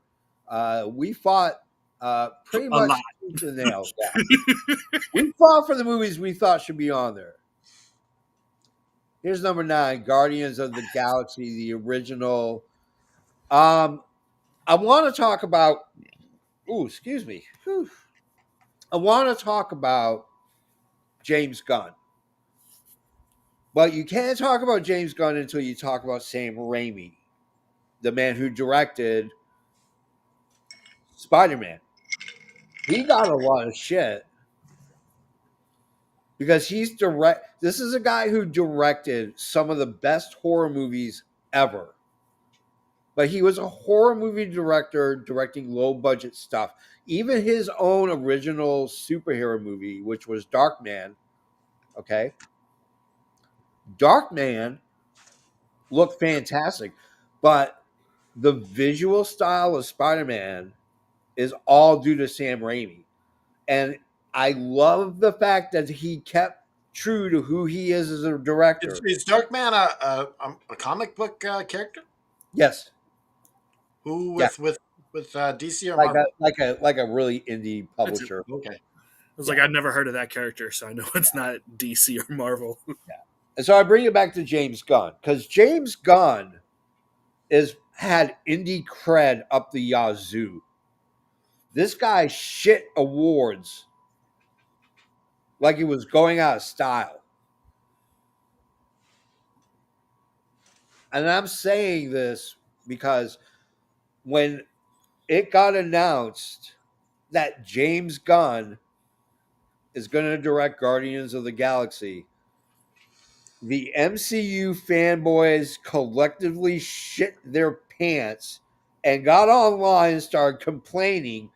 Speaker 1: We fought pretty
Speaker 2: A
Speaker 1: much
Speaker 2: lot.
Speaker 1: tooth and nail. Yeah. We fought for the movies we thought should be on there. Here's number 9, Guardians of the Galaxy, the original. I want to talk about. Ooh, excuse me. Whew. I want to talk about James Gunn. But you can't talk about James Gunn until you talk about Sam Raimi, the man who directed Spider-Man. He got a lot of shit because this is a guy who directed some of the best horror movies ever. But he was a horror movie director directing low budget stuff. Even his own original superhero movie, which was Darkman, okay? Darkman looked fantastic, but the visual style of Spider-Man is all due to Sam Raimi. And I love the fact that he kept true to who he is as a director.
Speaker 3: Is Darkman a comic book character?
Speaker 1: Yes.
Speaker 3: Who
Speaker 1: Yeah.
Speaker 3: with DC or
Speaker 1: Like
Speaker 3: Marvel?
Speaker 1: like a really indie publisher.
Speaker 3: Okay.
Speaker 2: I was like, I've never heard of that character, so I know it's not DC or Marvel.
Speaker 1: And so I bring it back to James Gunn, because James Gunn had indie cred up the yazoo. This guy shit awards like he was going out of style. And I'm saying this because when it got announced that James Gunn is going to direct Guardians of the Galaxy, the MCU fanboys collectively shit their pants and got online and started complaining.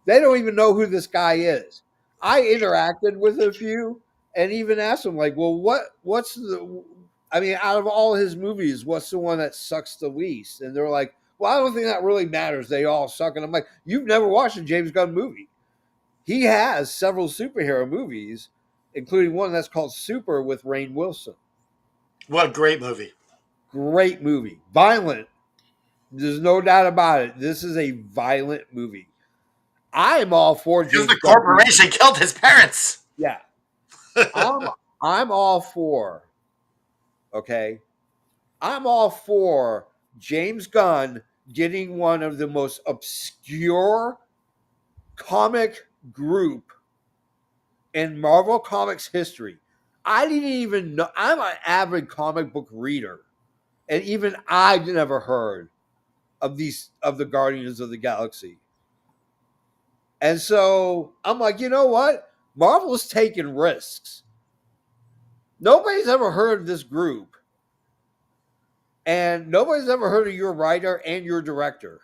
Speaker 1: They don't even know who this guy is. I interacted with a few and even asked them, like, well, what's the, I mean, out of all his movies, what's the one that sucks the least? And they're like, well, I don't think that really matters. They all suck. And I'm like, you've never watched a James Gunn movie. He has several superhero movies, including one that's called Super with Rainn Wilson.
Speaker 3: What a great movie.
Speaker 1: Great movie. Violent. There's no doubt about it. This is a violent movie. I'm all for
Speaker 3: Because
Speaker 1: James
Speaker 3: the corporation killed his parents.
Speaker 1: Yeah. I'm all for, okay? I'm all for James Gunn getting one of the most obscure comic group in Marvel Comics history. I didn't even know. I'm an avid comic book reader, and even I never heard of the Guardians of the Galaxy. And so I'm like, you know what? Marvel's taking risks. Nobody's ever heard of this group, and nobody's ever heard of your writer and your director,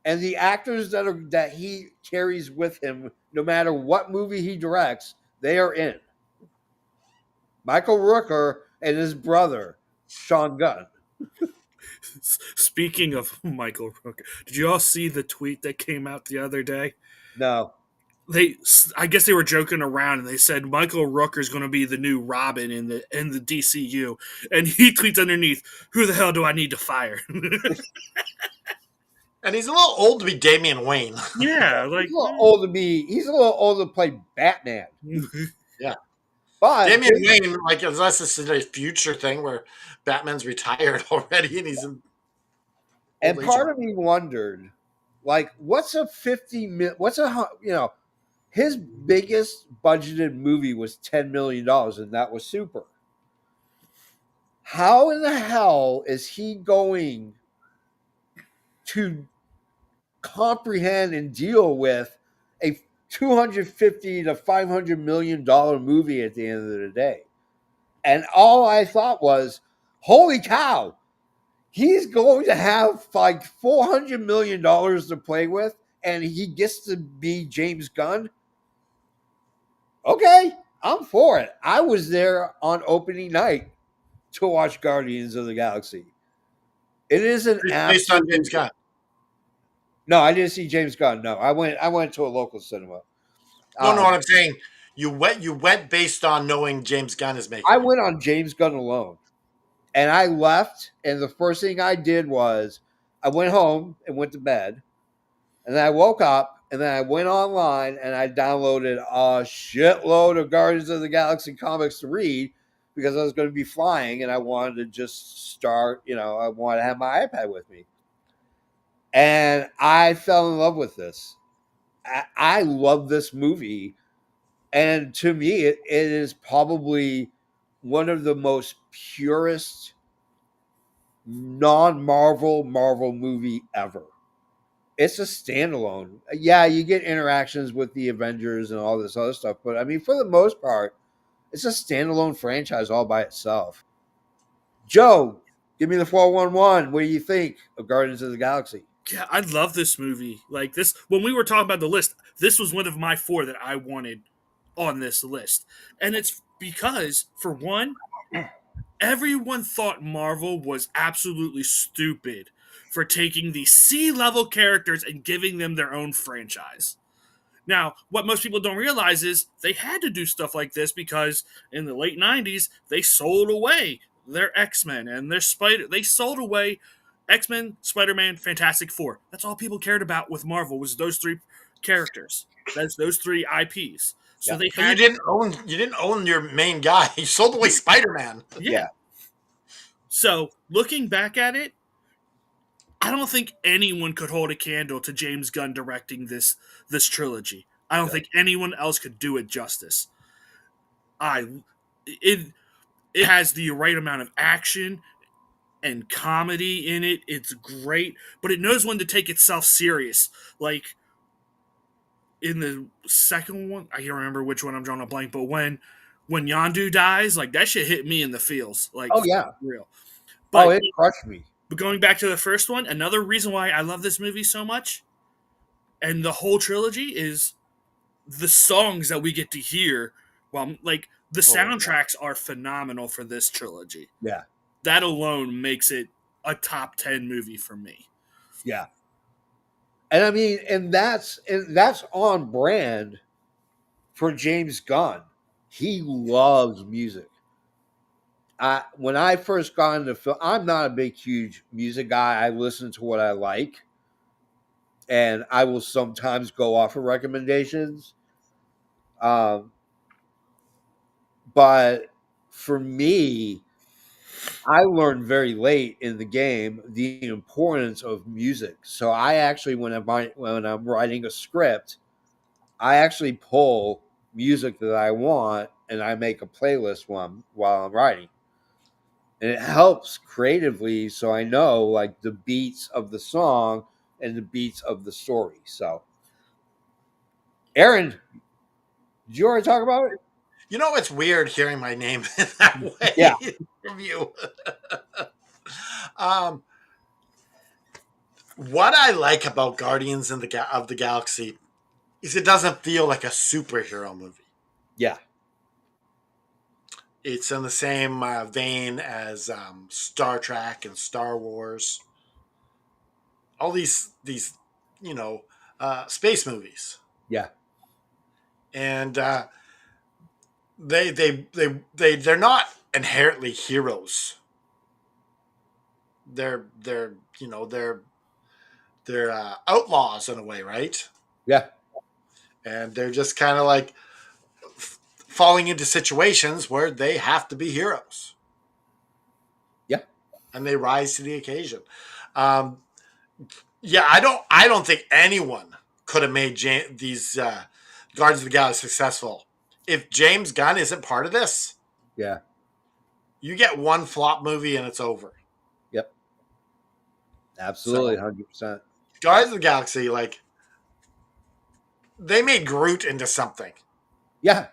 Speaker 1: and the actors that he carries with him. No matter what movie he directs, they are in. Michael Rooker and his brother, Sean Gunn.
Speaker 2: Speaking of Michael Rooker, did you all see the tweet that came out the other day?
Speaker 1: No.
Speaker 2: I guess they were joking around and they said Michael Rooker is going to be the new Robin in the DCU, and he tweets underneath, "Who the hell do I need to fire?"
Speaker 3: And he's a little old to be Damian Wayne.
Speaker 2: Yeah, like
Speaker 1: He's a little old to be. He's a little old to play Batman.
Speaker 3: Yeah.
Speaker 1: But
Speaker 3: Damian Wayne, like, unless this is a future thing where Batman's retired already and he's in.
Speaker 1: And part of me wondered, like, what's a his biggest budgeted movie was $10 million, and that was Super. How in the hell is he going to comprehend and deal with a $250 to $500 million movie at the end of the day. And all I thought was, holy cow, he's going to have like $400 million to play with, and he gets to be James Gunn. Okay, I'm for it. I was there on opening night to watch Guardians of the Galaxy. It is an
Speaker 3: It's based on James
Speaker 1: absolute.
Speaker 3: Gunn.
Speaker 1: No, I didn't see James Gunn. No, I went to a local cinema.
Speaker 3: No, no, what
Speaker 1: Um,
Speaker 3: I'm saying, you went based on knowing James Gunn is
Speaker 1: I
Speaker 3: making it.
Speaker 1: went on James Gunn alone, and I left. And the first thing I did was I went home and went to bed, and then I woke up, and then I went online and I downloaded a shitload of Guardians of the Galaxy comics to read because I was going to be flying and I wanted to just start. I wanted to have my iPad with me, and I fell in love with this. I love this movie. And to me, it is probably one of the most purest non-Marvel movie ever. It's a standalone. Yeah, you get interactions with the Avengers and all this other stuff, but I mean, for the most part, it's a standalone franchise all by itself. Joe, give me the 411. What do you think of Guardians of the Galaxy?
Speaker 2: Yeah, I love this movie. Like this, when we were talking about the list, this was one of my four that I wanted on this list, and it's because, for one, everyone thought Marvel was absolutely stupid for taking these C-level characters and giving them their own franchise. Now, what most people don't realize is they had to do stuff like this because in the late 90s, they sold away their X-Men and their Spider. They sold away X-Men, Spider-Man, Fantastic Four. That's all people cared about with Marvel was those three characters. That's those three IPs. So
Speaker 1: Yeah,
Speaker 2: they
Speaker 3: But you
Speaker 2: had,
Speaker 3: didn't own your main guy. You sold away Spider Man.
Speaker 2: yeah.
Speaker 1: yeah,
Speaker 2: So looking back at it, I don't think anyone could hold a candle to James Gunn directing this trilogy. I don't
Speaker 1: no,
Speaker 2: think anyone else could do it justice. I it it has the right amount of action and comedy in it. It's great, but it knows when to take itself serious. Like in the second one, I can't remember which one, I'm drawing a blank, but when Yondu dies, like that shit hit me in the feels, like
Speaker 1: oh
Speaker 2: for
Speaker 1: yeah,
Speaker 2: real.
Speaker 1: oh
Speaker 2: But
Speaker 1: it crushed me.
Speaker 2: but going back to the first one, another reason why I love this movie so much and the whole trilogy is the songs that we get to hear. Well, like the
Speaker 1: Oh yeah,
Speaker 2: soundtracks are phenomenal for this trilogy.
Speaker 1: yeah,
Speaker 2: That alone makes it a top 10 movie for me.
Speaker 1: yeah. And I mean, and that's on brand for James Gunn. He loves music. When I first got into film, I'm not a big, huge music guy. I listen to what I like, and I will sometimes go off of recommendations. Um, but for me, I learned very late in the game the importance of music. So I actually, when I'm writing a script, I actually pull music that I want and I make a playlist while I'm writing. And it helps creatively so I know like the beats of the song and the beats of the story. So Aaron, did you already talk about it?
Speaker 3: You know, it's weird hearing my name in that
Speaker 1: Yeah,
Speaker 3: way from you. um, what I like about Guardians of the Galaxy is it doesn't feel like a superhero movie.
Speaker 1: yeah,
Speaker 3: It's in the same vein as Star Trek and Star Wars. All these you know space movies,
Speaker 1: yeah,
Speaker 3: and they're not inherently heroes. They're they're outlaws in a way, right?
Speaker 1: yeah,
Speaker 3: And they're just kind of like falling into situations where they have to be heroes
Speaker 1: yeah,
Speaker 3: and they rise to the occasion. Um, yeah, I don't think anyone could have made these Guardians of the Galaxy successful if James Gunn isn't part of this.
Speaker 1: yeah,
Speaker 3: You get one flop movie and it's over.
Speaker 1: yep, absolutely,
Speaker 3: So
Speaker 1: 100%.
Speaker 3: Guardians of the Galaxy, like they made Groot into something.
Speaker 1: Yeah.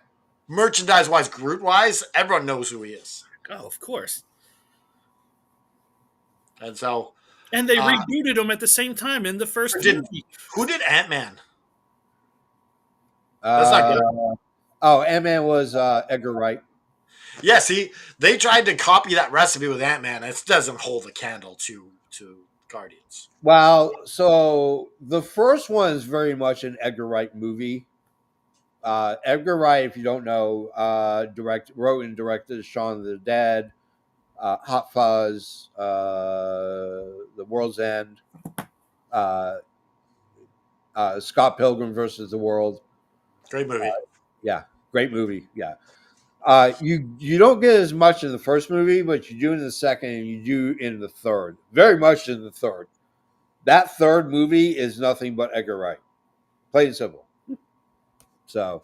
Speaker 3: Merchandise wise, Groot wise, everyone knows who he is.
Speaker 2: Oh, of course.
Speaker 3: And so,
Speaker 2: And they
Speaker 3: uh,
Speaker 2: rebooted him at the same time in the first
Speaker 3: did
Speaker 2: movie.
Speaker 3: who did Ant-Man? That's not
Speaker 1: Uh,
Speaker 3: good.
Speaker 1: oh, Ant-Man was Edgar Wright.
Speaker 3: Yeah, see, they tried to copy that recipe with Ant-Man. It doesn't hold a candle to Guardians.
Speaker 1: Well, so the first one is very much an Edgar Wright movie. Edgar Wright, if you don't know, wrote and directed Shaun of the Dead, Hot Fuzz, The World's End, uh, Scott Pilgrim versus the World.
Speaker 3: Great movie.
Speaker 1: Yeah, great movie. Yeah, you don't get as much in the first movie, but you do in the second, and you do in the third. Very much in the third. That third movie is nothing but Edgar Wright, plain and simple. So,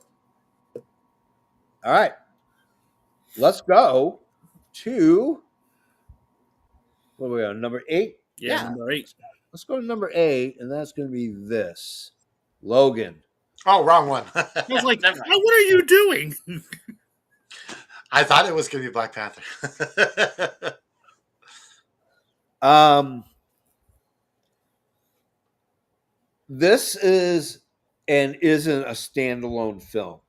Speaker 1: all right, let's go to what are we on, number 8?
Speaker 2: Yeah, number 8.
Speaker 1: Let's go to number 8, and that's going to be this Logan.
Speaker 3: Oh, wrong one.
Speaker 2: I was like,
Speaker 3: Never mind.
Speaker 2: oh, what are you doing?
Speaker 3: I thought it was going to be Black Panther.
Speaker 1: This is and isn't a standalone film.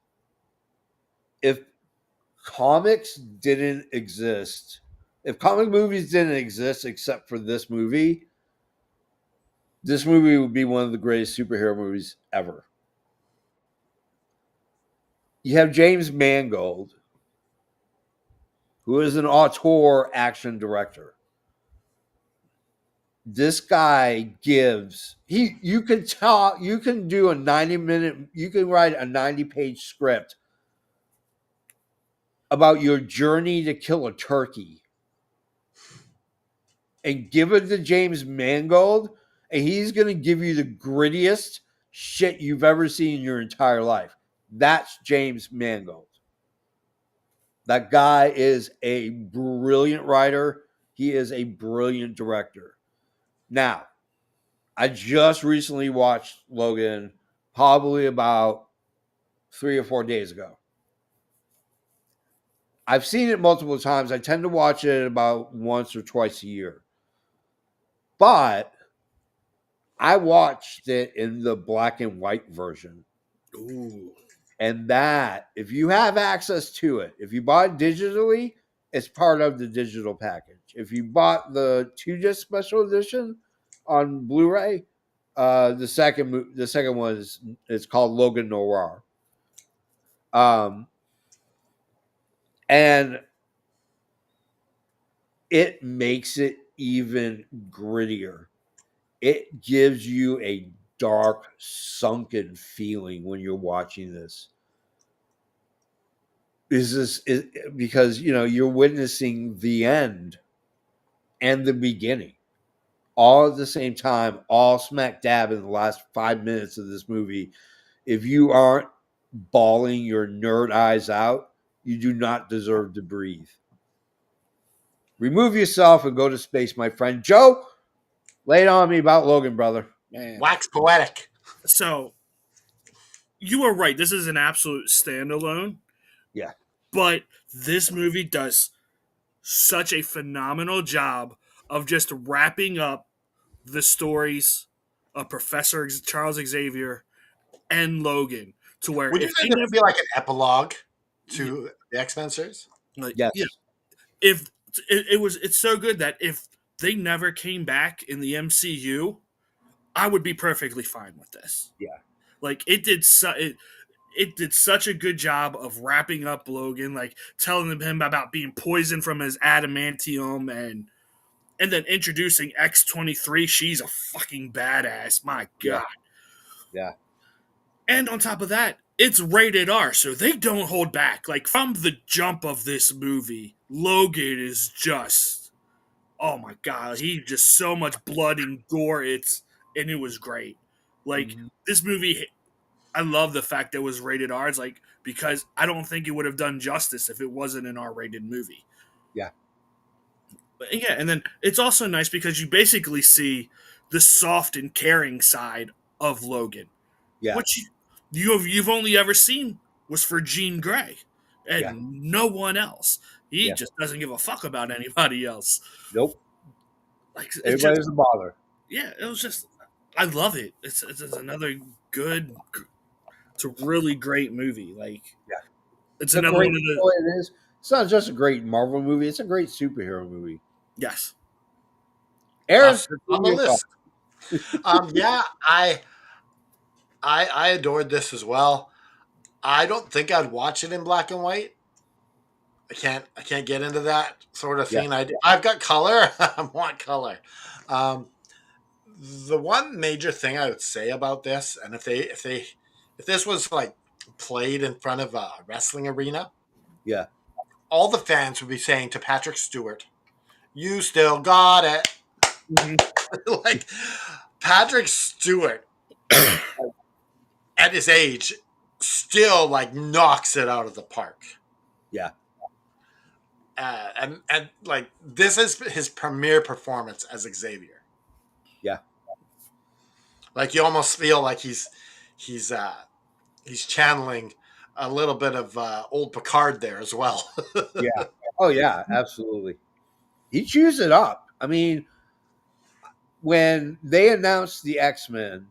Speaker 1: If comics didn't exist, if comic movies didn't exist except for this movie would be one of the greatest superhero movies ever. You have James Mangold, who is an auteur action director. This guy gives you can tell you can do a 90-minute, you can write a 90-page script about your journey to kill a turkey and give it to James Mangold, and he's going to give you the grittiest shit you've ever seen in your entire life. That's James Mangold. That guy is a brilliant writer. He is a brilliant director. Now, I just recently watched Logan probably about 3 or 4 days ago. I've seen it multiple times. I tend to watch it about once or twice a year. But I watched it in the black and white version.
Speaker 2: Ooh.
Speaker 1: And that, if you have access to it, if you bought it digitally, it's part of the digital package. If you bought the 2-disc special edition on Blu-ray, the second one is called Logan Noir. And it makes it even grittier. It gives you a dark, sunken feeling when you're watching this. Because you're witnessing the end and the beginning all at the same time, all smack dab in the last 5 minutes of this movie. If you aren't bawling your nerd eyes out, you do not deserve to breathe. Remove yourself and go to space, my friend. Joe, lay it on me about Logan, brother.
Speaker 2: Man.
Speaker 3: Wax poetic.
Speaker 2: So, you are right. This is an absolute standalone.
Speaker 1: Yeah.
Speaker 2: But this movie does such a phenomenal job of just wrapping up the stories of Professor Charles Xavier and Logan to where
Speaker 3: Would you
Speaker 2: if
Speaker 3: think
Speaker 2: they
Speaker 3: it
Speaker 2: never,
Speaker 3: would be like an epilogue to the X-Men series?
Speaker 2: like,
Speaker 1: Yes.
Speaker 2: yeah, if it's so good that if they never came back in the MCU, I would be perfectly fine with this.
Speaker 1: Yeah.
Speaker 2: Like it did such a good job of wrapping up Logan, like telling him about being poisoned from his adamantium and then introducing X-23. She's a fucking badass. My God.
Speaker 1: Yeah.
Speaker 2: And on top of that, it's rated R, so they don't hold back. Like from the jump of this movie, Logan is just, oh my God, he just so much blood and gore. And it was great. Like this movie, I love the fact that it was rated R. It's like because I don't think it would have done justice if it wasn't an R-rated movie.
Speaker 1: Yeah.
Speaker 2: But yeah, and then it's also nice because you basically see the soft and caring side of Logan.
Speaker 1: Yeah.
Speaker 2: Which you've only ever seen was for Jean Grey
Speaker 1: Yeah.
Speaker 2: and no one else. He
Speaker 1: Yeah.
Speaker 2: just doesn't give a fuck about anybody else.
Speaker 1: Nope.
Speaker 2: Like it's
Speaker 1: Everybody
Speaker 2: just
Speaker 1: doesn't bother.
Speaker 2: yeah, it was just I love it. It's another good. It's a really great movie. Like
Speaker 1: Yeah.
Speaker 2: it's
Speaker 1: It's a
Speaker 2: another one
Speaker 1: great,
Speaker 2: of
Speaker 1: you
Speaker 2: the
Speaker 1: know what it is. It's not just a great Marvel movie. It's a great superhero movie.
Speaker 2: yes.
Speaker 1: Aaron,
Speaker 3: It's
Speaker 1: give
Speaker 3: on
Speaker 1: me
Speaker 3: the
Speaker 1: your thought.
Speaker 3: list. Yeah, I adored this as well. I don't think I'd watch it in black and white. I can't get into that sort of
Speaker 1: Yeah.
Speaker 3: thing. I've got color. I want color. Um, the one major thing I would say about this, and if this was like played in front of a wrestling arena,
Speaker 1: Yeah.
Speaker 3: all the fans would be saying to Patrick Stewart, "You still got it."
Speaker 2: Mhm.
Speaker 3: Like Patrick Stewart at his age still like knocks it out of the park.
Speaker 1: Yeah.
Speaker 3: And like this is his premiere performance as Xavier.
Speaker 1: Yeah.
Speaker 3: Like you almost feel like he's uh he's channeling a little bit of old Picard there as well.
Speaker 1: Yeah. Oh yeah, absolutely. He chews it up. I mean, when they announced the X-Men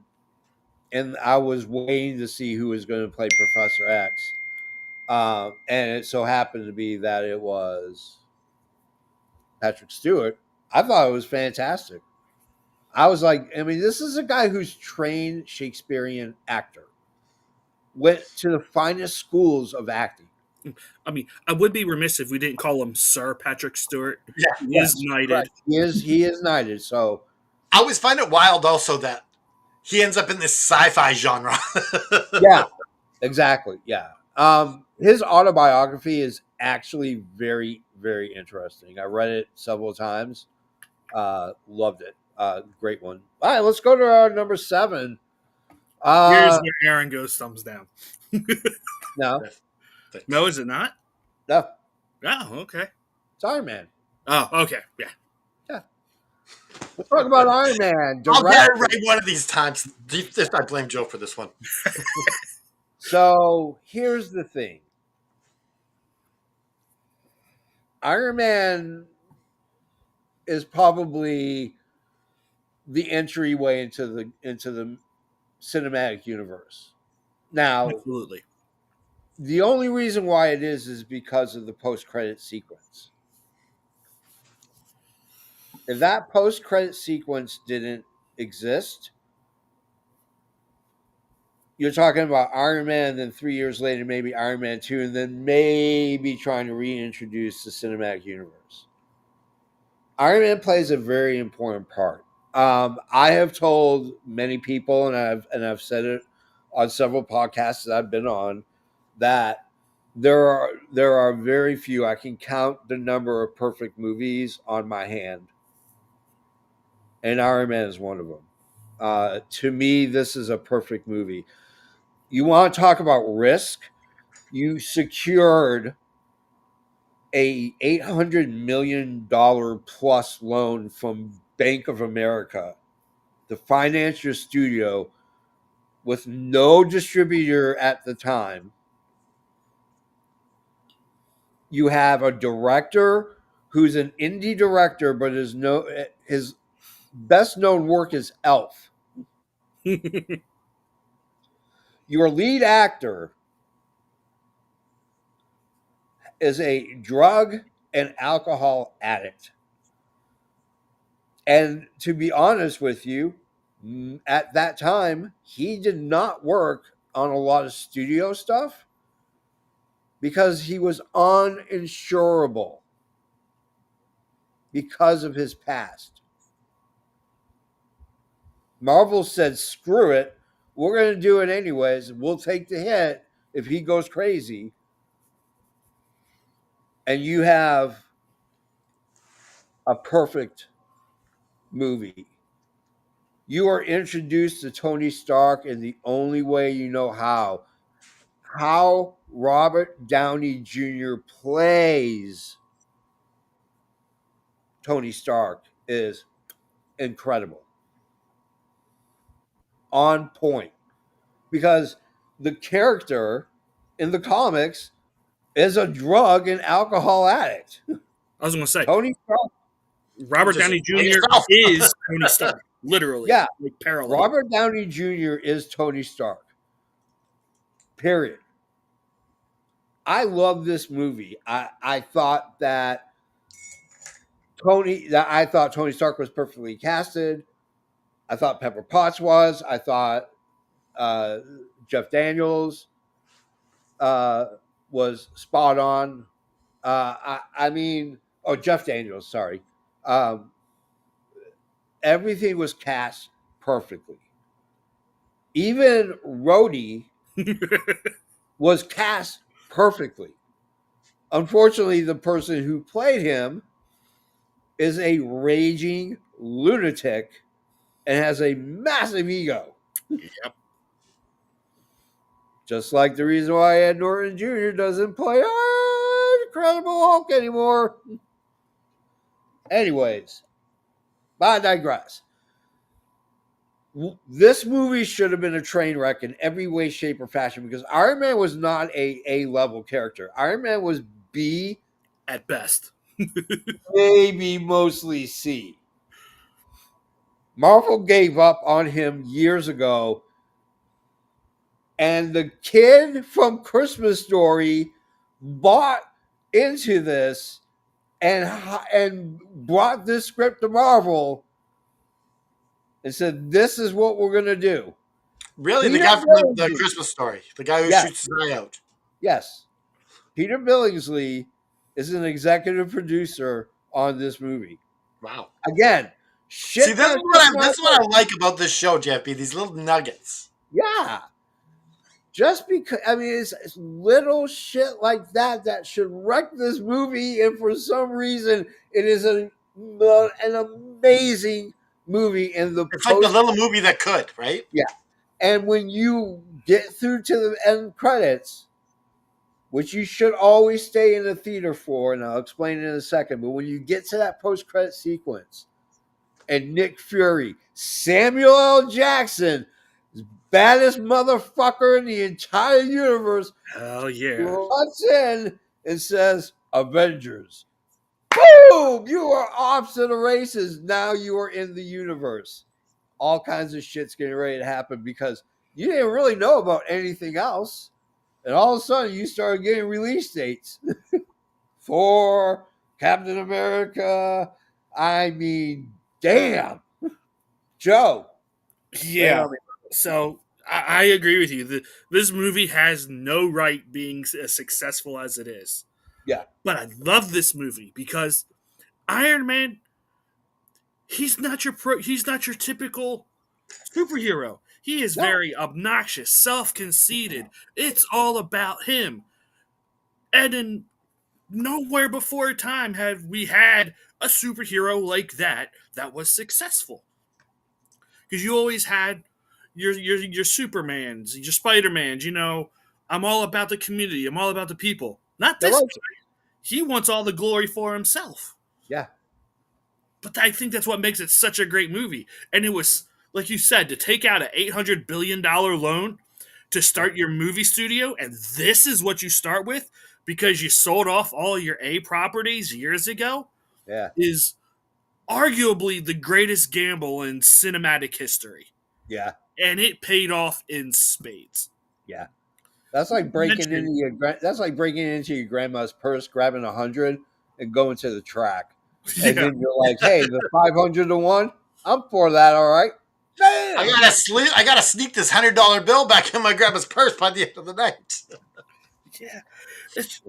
Speaker 1: and I was waiting to see who was going to play Professor X, and it so happened to be that it was Patrick Stewart, I thought it was fantastic. I was like, I mean, this is a guy who's trained Shakespearean actor, went to the finest schools of acting.
Speaker 2: I mean, I would be remiss if we didn't call him Sir Patrick Stewart.
Speaker 3: Yeah.
Speaker 2: He is
Speaker 1: Yes,
Speaker 2: knighted.
Speaker 1: correct. He is knighted. So
Speaker 3: I always find it wild also that he ends up in this sci-fi genre.
Speaker 1: yeah, exactly. Yeah. His autobiography is actually very, very interesting. I read it several times. Loved it. Great one. All right, let's go to our number 7.
Speaker 2: Here's where Aaron goes thumbs down.
Speaker 1: No,
Speaker 2: No, is it not?
Speaker 1: no,
Speaker 2: Oh, okay.
Speaker 1: it's Iron Man.
Speaker 2: Oh, okay. Yeah.
Speaker 1: Yeah, let's talk about Iron Man.
Speaker 3: I'll get it
Speaker 1: Director.
Speaker 3: right one of these times. I blame Joe for this one.
Speaker 1: So here's the thing. Iron Man is probably the entryway into the cinematic universe. Now,
Speaker 2: Absolutely.
Speaker 1: the only reason why it is because of the post-credit sequence. If that post-credit sequence didn't exist, you're talking about Iron Man, and then 3 years later, maybe Iron Man 2, and then maybe trying to reintroduce the cinematic universe. Iron Man plays a very important part. I have told many people, and I've said it on several podcasts that I've been on, that there are very few. I can count the number of perfect movies on my hand, and Iron Man is one of them. To me, this is a perfect movie. You want to talk about risk? You secured a $800 million plus loan from Bank of America to finance your studio with no distributor at the time. You have a director who's an indie director, but his best known work is Elf. Your lead actor is a drug and alcohol addict. And to be honest with you, at that time, he did not work on a lot of studio stuff because he was uninsurable because of his past. Marvel said, screw it. We're going to do it anyways. We'll take the hit if he goes crazy. And you have a perfect movie. You are introduced to Tony Stark in the only way you know how. How Robert Downey Jr. plays Tony Stark is incredible. On point. Because the character in the comics is a drug and alcohol addict.
Speaker 2: I was going to say,
Speaker 1: Tony Stark.
Speaker 2: Robert
Speaker 3: Just
Speaker 2: Downey
Speaker 3: play
Speaker 2: Jr.
Speaker 3: yourself.
Speaker 2: is Tony Stark, literally,
Speaker 1: Yeah,
Speaker 2: like parallel.
Speaker 1: Robert Downey Jr. is Tony Stark. Period. I love this movie. I thought Tony Stark was perfectly casted. I thought Pepper Potts was. I thought Jeff Daniels was spot on. I mean, Jeff Daniels, sorry. Everything was cast perfectly. Even Rhodey was cast perfectly. Unfortunately, the person who played him is a raging lunatic and has a massive ego.
Speaker 2: Yep.
Speaker 1: Just like the reason why Ed Norton Jr. doesn't play Incredible Hulk anymore. Anyways, but I digress. This movie should have been a train wreck in every way, shape, or fashion because Iron Man was not a A-level character. Iron Man was B,
Speaker 2: At best.
Speaker 1: maybe mostly C. Marvel gave up on him years ago, and the kid from Christmas Story bought into this and brought this script to Marvel and said, "This is what we're going to do."
Speaker 3: Really, the
Speaker 1: Peter
Speaker 3: guy from the
Speaker 1: Billingsley.
Speaker 3: Christmas Story, the guy who
Speaker 1: Yes.
Speaker 3: shoots his eye out.
Speaker 1: Yes. Peter Billingsley is an executive producer on this movie.
Speaker 3: Wow.
Speaker 1: Again, shit.
Speaker 3: See, this is what I like about this show, Jeffy. These little nuggets.
Speaker 1: Yeah. Just because, I mean, it's little shit like that should wreck this movie, and for some reason, it is an amazing movie. And
Speaker 3: It's like the little movie that could, right?
Speaker 1: Yeah. And when you get through to the end credits, which you should always stay in the theater for, and I'll explain in a second, but when you get to that post-credit sequence, and Nick Fury, Samuel L. Jackson, baddest motherfucker in the entire universe,
Speaker 2: Hell yeah.
Speaker 1: runs in and says, "Avengers." Boom! You are off to the races. Now you are in the universe. All kinds of shit's getting ready to happen because you didn't really know about anything else. And all of a sudden you started getting release dates for Captain America. I mean, damn. Joe.
Speaker 2: Yeah. So I agree with you. This movie has no right being as successful as it is.
Speaker 1: Yeah.
Speaker 2: But I love this movie because Iron Man, he's not your typical superhero. He is very obnoxious, self-conceited. It's all about him. And in nowhere before time have we had a superhero like that was successful. Because you always had your Supermans, your Spider-Mans, I'm all about the community, I'm all about the people. Not this guy. He wants all the glory for himself.
Speaker 1: Yeah.
Speaker 2: But I think that's what makes it such a great movie. And it was, like you said, to take out an $800 billion loan to start your movie studio, and this is what you start with because you sold off all your A properties years ago, is arguably the greatest gamble in cinematic history.
Speaker 1: Yeah.
Speaker 2: And it paid off in spades.
Speaker 1: Yeah. That's like breaking into your grandma's purse, grabbing 100 and going to the track. And then you're like, "Hey, the 500 to 1, I'm for that, all right." Damn!
Speaker 3: I gotta sneak this $100 bill back in my grandma's purse by the end of the night.
Speaker 2: Yeah. It's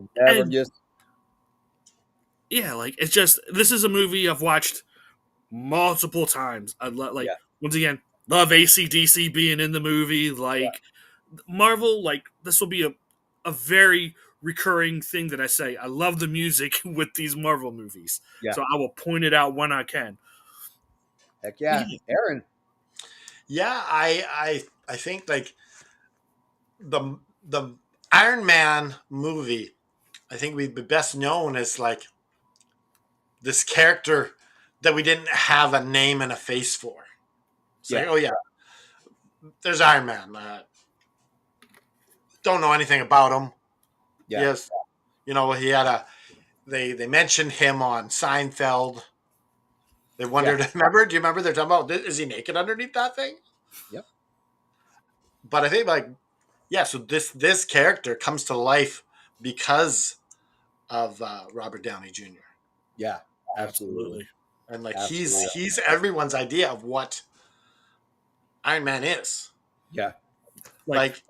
Speaker 2: just, this is a movie I've watched multiple times. Once again, love AC/DC being in the movie. Marvel, this will be a very recurring thing that I say. I love the music with these Marvel movies.
Speaker 1: Yeah.
Speaker 2: So I will point it out when I can.
Speaker 1: Heck yeah. Aaron.
Speaker 3: Yeah, I think like the Iron Man movie, I think we'd be best known as like this character that we didn't have a name and a face for. It's like, oh yeah, there's Iron Man. don't know anything about him.
Speaker 1: Yeah.
Speaker 3: Yes, he had a. They mentioned him on Seinfeld. They wondered.
Speaker 1: Yeah.
Speaker 3: Remember? Do you remember they're talking about? Is he naked underneath that thing?
Speaker 1: Yep.
Speaker 3: But I think yeah. So this character comes to life because of Robert Downey Jr.
Speaker 1: Yeah. Absolutely.
Speaker 2: Absolutely.
Speaker 3: And
Speaker 1: Absolutely.
Speaker 3: he's everyone's idea of what Iron Man is.
Speaker 1: Yeah.
Speaker 2: Like,
Speaker 3: Like,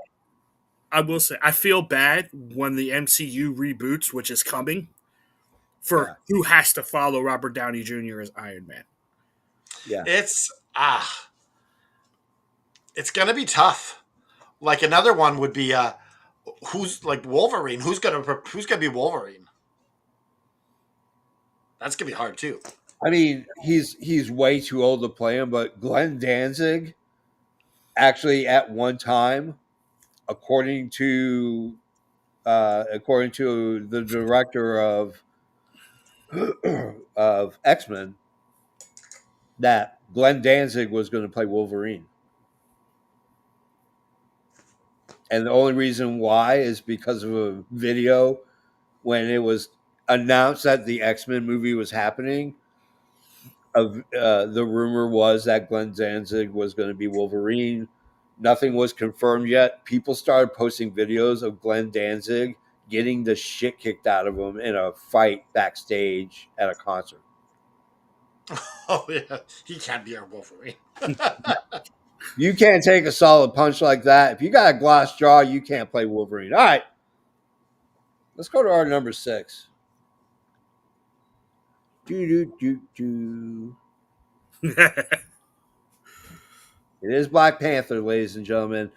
Speaker 2: I will say, I feel bad when the MCU reboots, which is coming, for
Speaker 1: Yeah.
Speaker 2: who has to follow Robert Downey Jr. as Iron Man.
Speaker 1: Yeah.
Speaker 3: it's it's gonna be tough. Like another one would be who's like Wolverine. Who's gonna be Wolverine? That's gonna be hard too.
Speaker 1: I mean, he's way too old to play him, but Glenn Danzig actually at one time, according to the director of of X-Men, that Glenn Danzig was going to play Wolverine. And the only reason why is because of a video when it was announced that the X-Men movie was happening. The rumor was that Glenn Danzig was going to be Wolverine. Nothing was confirmed yet. People started posting videos of Glenn Danzig getting the shit kicked out of him in a fight backstage at a concert.
Speaker 3: Oh yeah, he can't be our Wolverine.
Speaker 1: You can't take a solid punch like that. If you got a glass jaw, you can't play Wolverine. All right, let's go to our number 6. Do do do do. It is Black Panther, ladies and gentlemen.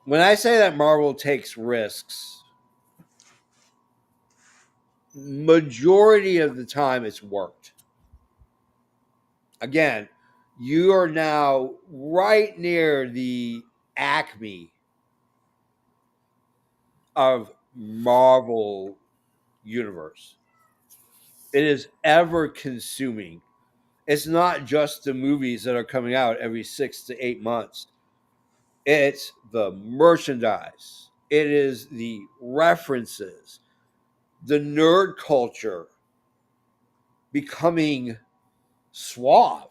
Speaker 1: When I say that Marvel takes risks, majority of the time it's worked. Again, you are now right near the acme of Marvel universe. It is ever consuming. It's not just the movies that are coming out every 6 to 8 months. It's the merchandise. It is the references, the nerd culture becoming suave.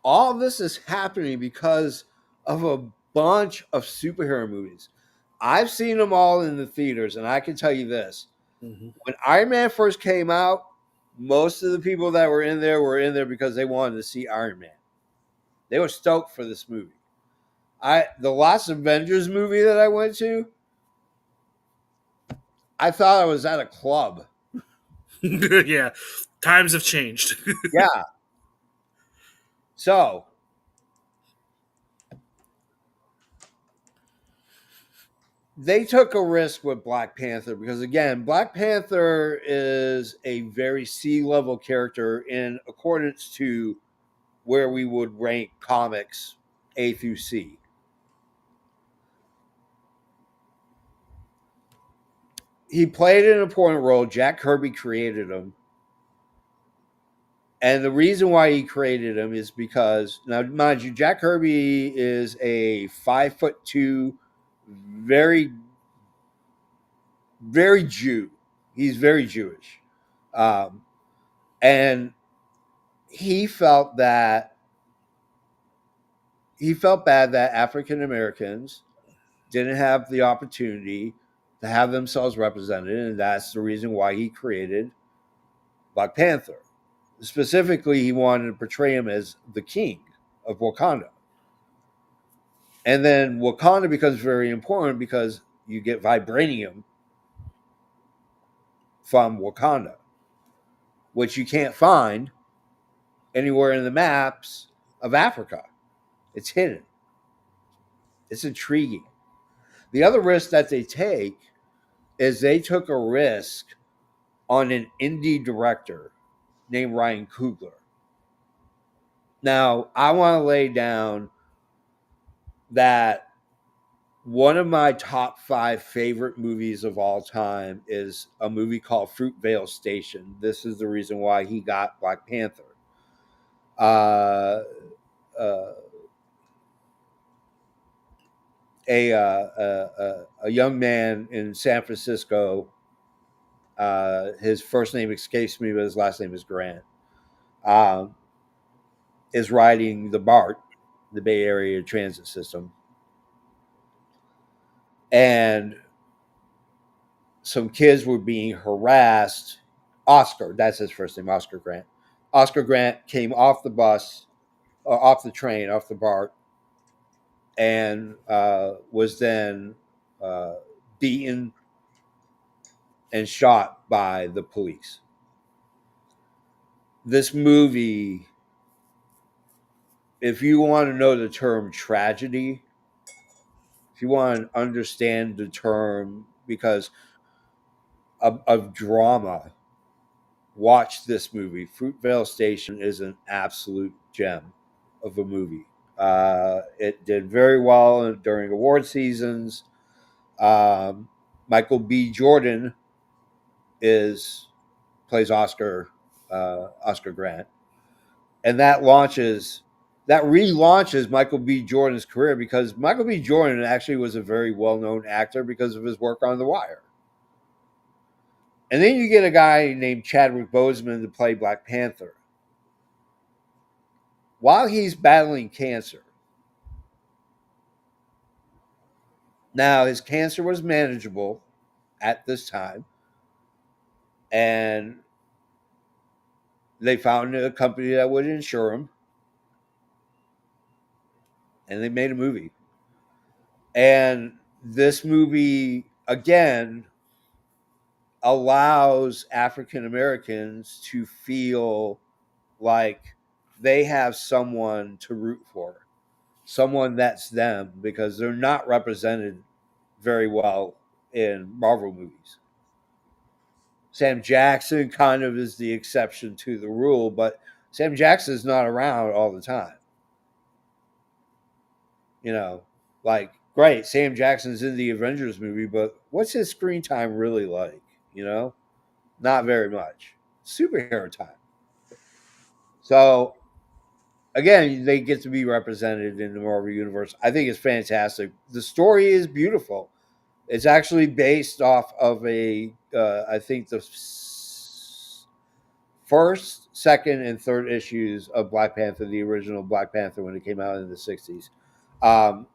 Speaker 1: All this is happening because of a bunch of superhero movies. I've seen them all in the theaters, and I can tell you this.
Speaker 2: Mhm.
Speaker 1: When Iron Man first came out, most of the people that were in there because they wanted to see Iron Man. They were stoked for this movie. The last Avengers movie that I went to, I thought I was at a club.
Speaker 2: Yeah, times have changed.
Speaker 1: Yeah. So they took a risk with Black Panther because, again, Black Panther is a very C-level character in accordance to where we would rank comics A through C. He played an important role. Jack Kirby created him. And the reason why he created him is because, now, mind you, Jack Kirby is a 5'2", very, very Jew. He's very Jewish. And he felt bad that African Americans didn't have the opportunity to have themselves represented, and that's the reason why he created Black Panther. Specifically, he wanted to portray him as the king of Wakanda. And then Wakanda becomes very important because you get vibranium from Wakanda, which you can't find anywhere in the maps of Africa. It's hidden. It's intriguing. The other risk that they take is they took a risk on an indie director named Ryan Coogler. Now, I want to lay down that one of my top 5 favorite movies of all time is a movie called Fruitvale Station. This is the reason why he got Black Panther. a young man in San Francisco. His first name escapes me, but his last name is Grant. Um, is riding the BART, the Bay Area Transit System, and some kids were being harassed. Oscar, that's his first name, Oscar Grant. Oscar Grant came off the bus, or off the train, off the BART, and was then uh, beaten and shot by the police. This movie, if you want to know the term tragedy, if you want to understand the term because of drama, watch this movie. Fruitvale Station is an absolute gem of a movie. It did very well during award seasons. Um, Michael B. Jordan is plays Oscar Grant, and that relaunches Michael B. Jordan's career because Michael B. Jordan actually was a very well known actor because of his work on The Wire. And then you get a guy named Chadwick Boseman to play Black Panther. While he's battling cancer, now his cancer was manageable at this time, and they found a company that would insure him, and they made a movie. And this movie, again, allows African Americans to feel like they have someone to root for, someone that's them, because they're not represented very well in Marvel movies. Sam Jackson kind of is the exception to the rule, but Sam Jackson's not around all the time. You know, like, great, Sam Jackson's in the Avengers movie, but what's his screen time really like? You know, not very much. Superhero time. So, again, they get to be represented in the Marvel Universe. I think it's fantastic. The story is beautiful. It's actually based off of I think the first, second, and third issues of Black Panther, the original Black Panther when it came out in the 60s.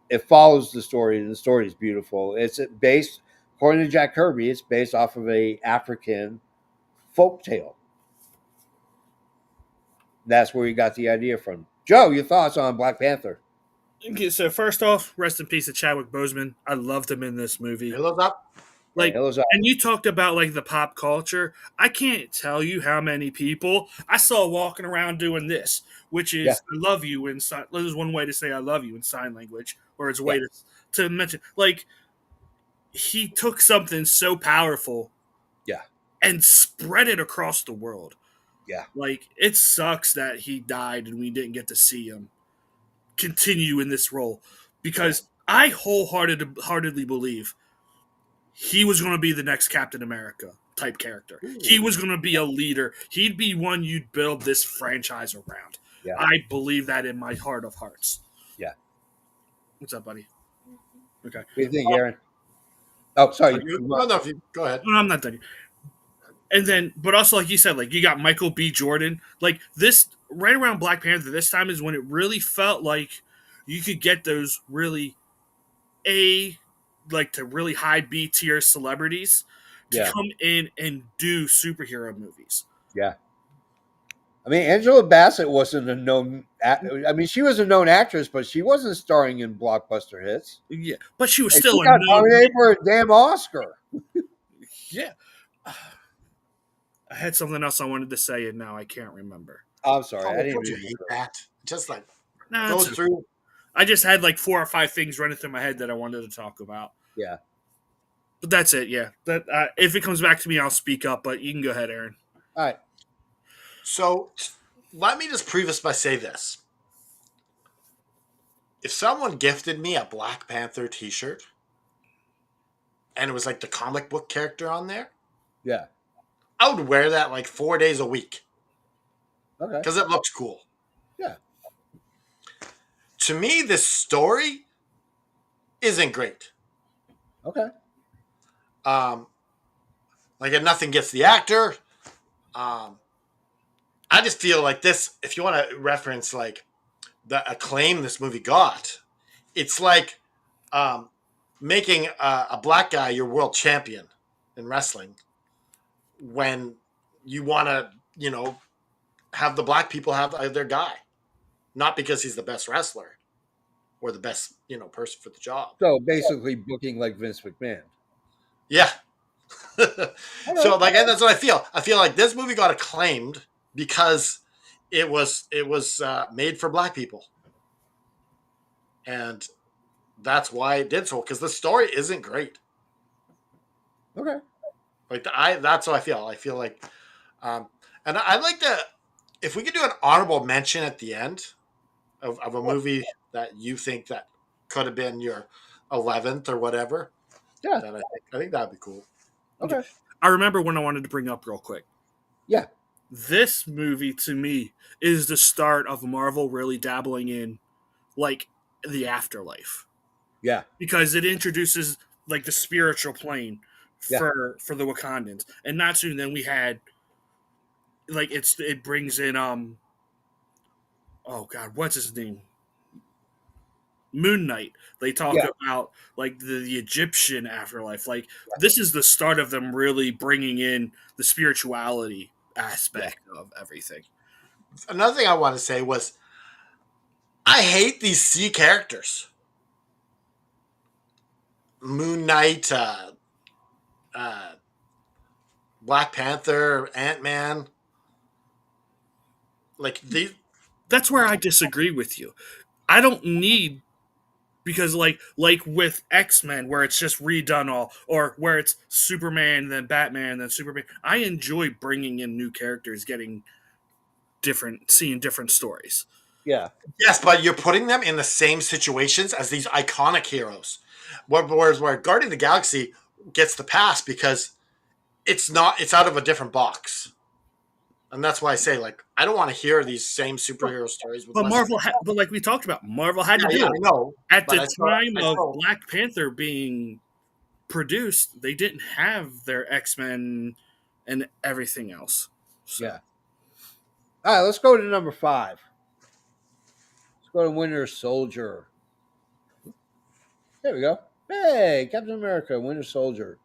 Speaker 1: It follows the story, and the story is beautiful. It's based, according to Jack Kirby, it's based off of a African folk tale. That's where he got the idea from. Joe, your thoughts on Black Panther?
Speaker 2: Okay, so first off, rest in peace to Chadwick Boseman. I loved him in this movie.
Speaker 3: Halo's up.
Speaker 1: Yeah,
Speaker 2: Like,
Speaker 1: Hills
Speaker 2: and you talked about like the pop culture. I can't tell you how many people I saw walking around doing this, which
Speaker 1: Yeah,
Speaker 2: is "I love you" in sign. This is one way to say "I love you" in sign language, or it's a
Speaker 1: yeah,
Speaker 2: way to mention. Like, he took something so powerful
Speaker 1: yeah,
Speaker 2: and spread it across the world.
Speaker 1: yeah,
Speaker 2: Like, it sucks that he died and we didn't get to see him continue in this role
Speaker 1: yeah.
Speaker 2: because I wholeheartedly believe he was going to be the next Captain America type character. He
Speaker 1: Ooh,
Speaker 2: was going to be a leader. He'd be one you'd build this franchise around.
Speaker 1: yeah,
Speaker 2: I believe that in my heart of hearts.
Speaker 1: yeah.
Speaker 2: What's up, buddy? Okay.
Speaker 1: What do you think, Aaron? Oh, sorry.
Speaker 3: No, no, go ahead.
Speaker 2: No, I'm not done. And then, but also, like you said, like you got Michael B. Jordan. Like this, right around Black Panther, this time is when it really felt like you could get those really like to really high B tier celebrities to
Speaker 1: Yeah,
Speaker 2: come in and do superhero movies.
Speaker 1: yeah. I mean, Angela Bassett wasn't a known. I mean, she was a known actress, but she wasn't starring in blockbuster hits.
Speaker 2: Yeah, but she was
Speaker 1: And she
Speaker 2: still a
Speaker 1: got
Speaker 2: known.
Speaker 1: nominated for a damn Oscar.
Speaker 2: Yeah, I had something else I wanted to say, and now I can't remember.
Speaker 1: I'm sorry, I
Speaker 3: Oh,
Speaker 1: didn't
Speaker 3: don't you
Speaker 1: mean
Speaker 3: hate
Speaker 1: to.
Speaker 3: that? Just like
Speaker 2: No,
Speaker 3: go through.
Speaker 2: I just had like 4 or 5 things running through my head that I wanted to talk about.
Speaker 1: Yeah.
Speaker 2: But that's it. Yeah, that if it comes back to me, I'll speak up. But you can go ahead, Aaron.
Speaker 1: All right.
Speaker 3: So let me just preface by say this. If someone gifted me a Black Panther t-shirt and it was like the comic book character on there,
Speaker 1: Yeah.
Speaker 3: I would wear that like 4 days a week
Speaker 1: Okay.
Speaker 3: because it looks cool.
Speaker 1: Yeah.
Speaker 3: to me, this story isn't great.
Speaker 1: Okay.
Speaker 3: Um, like, nothing gets the actor. Um, I just feel like this. If you want to reference like the acclaim this movie got, it's like um, making a black guy your world champion in wrestling when you want to, have the black people have their guy, not because he's the best wrestler or the best, person for the job.
Speaker 1: So basically, booking like Vince McMahon.
Speaker 3: Yeah.
Speaker 1: Okay.
Speaker 3: So like that's what I feel. I feel like this movie got acclaimed because it was made for black people, and that's why it did so. Because the story isn't great.
Speaker 1: Okay.
Speaker 3: Like that's what I feel. I feel like, um, and I'd like to, if we could do an honorable mention at the end of a movie that you think that could have been your 11th or whatever,
Speaker 1: Yeah.
Speaker 3: then I think that'd be cool.
Speaker 1: Okay.
Speaker 2: I remember when I wanted to bring up real quick.
Speaker 1: Yeah.
Speaker 2: This movie to me is the start of Marvel really dabbling in like the afterlife
Speaker 1: Yeah.
Speaker 2: because it introduces like the spiritual plane
Speaker 1: Yeah.
Speaker 2: for the Wakandans, and not soon then we had like it brings in oh god, what's his name? Moon Knight. They talk
Speaker 1: Yeah.
Speaker 2: about like the Egyptian afterlife. Like this is the start of them really bringing in the spirituality aspect of everything.
Speaker 3: Another thing I want to say was I hate these C characters. Moon Knight, uh, Black Panther, Ant Man. Like these.
Speaker 2: That's where I disagree with you. I don't need because like with X-Men where it's just redone all or where it's Superman then Batman then Superman. I enjoy bringing in new characters, getting seeing different stories.
Speaker 1: Yeah.
Speaker 3: Yes, but you're putting them in the same situations as these iconic heroes. Whereas where Guardian of the Galaxy gets the pass because it's out of a different box. And that's why I say, like, I don't want to hear these same superhero stories with
Speaker 2: But
Speaker 3: less.
Speaker 2: but like we talked about, Marvel had to
Speaker 3: Yeah,
Speaker 2: do
Speaker 3: I
Speaker 2: it.
Speaker 3: know.
Speaker 2: At
Speaker 3: But
Speaker 2: the
Speaker 3: I
Speaker 2: time of
Speaker 3: still
Speaker 2: Black Panther being produced, they didn't have their X-Men and everything else. So
Speaker 1: Yeah. All right. Let's go to number 5. Let's go to Winter Soldier. There we go. Hey, Captain America, Winter Soldier.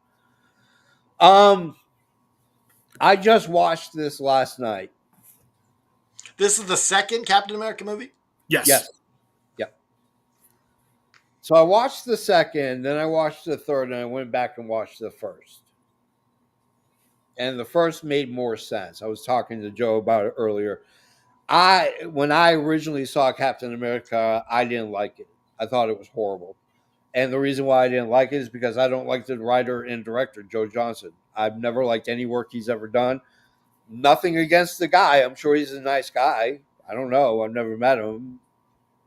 Speaker 1: Um, I just watched this last night.
Speaker 3: this is the second Captain America movie.
Speaker 2: yes.
Speaker 1: Yes. Yep. So I watched the second, then I watched the third, and I went back and watched the first. And the first made more sense. I was talking to Joe about it earlier. When I originally saw Captain America, I didn't like it. I thought it was horrible. And the reason why I didn't like it is because I don't like the writer and director, Joe Johnson. I've never liked any work he's ever done. Nothing against the guy. I'm sure he's a nice guy. I don't know. I've never met him.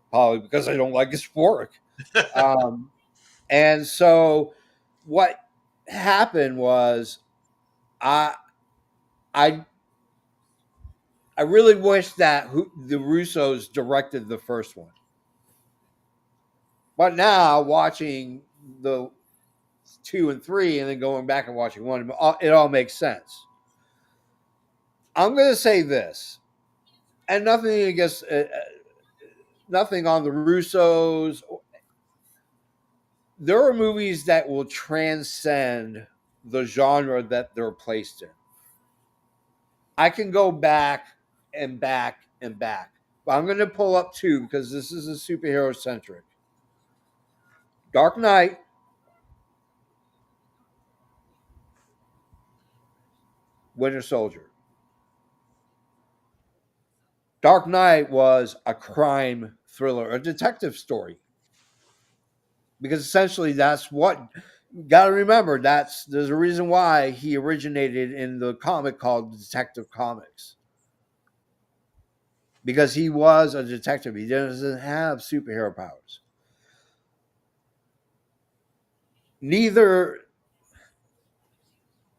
Speaker 1: Probably because I don't like his work. Um, and so what happened was I I I really wish that the Russos directed the first one. But now watching the 2 and 3 and then going back and watching 1, it all makes sense. I'm going to say this, and nothing against nothing on the Russos. There are movies that will transcend the genre that they're placed in. I can go back and back and back, but I'm going to pull up 2 because this is a superhero centric. Dark Knight, Winter Soldier. Dark Knight was a crime thriller, a detective story. Because essentially that's what got to remember, there's a reason why he originated in the comic called Detective Comics. Because he was a detective. He doesn't have superhero powers. Neither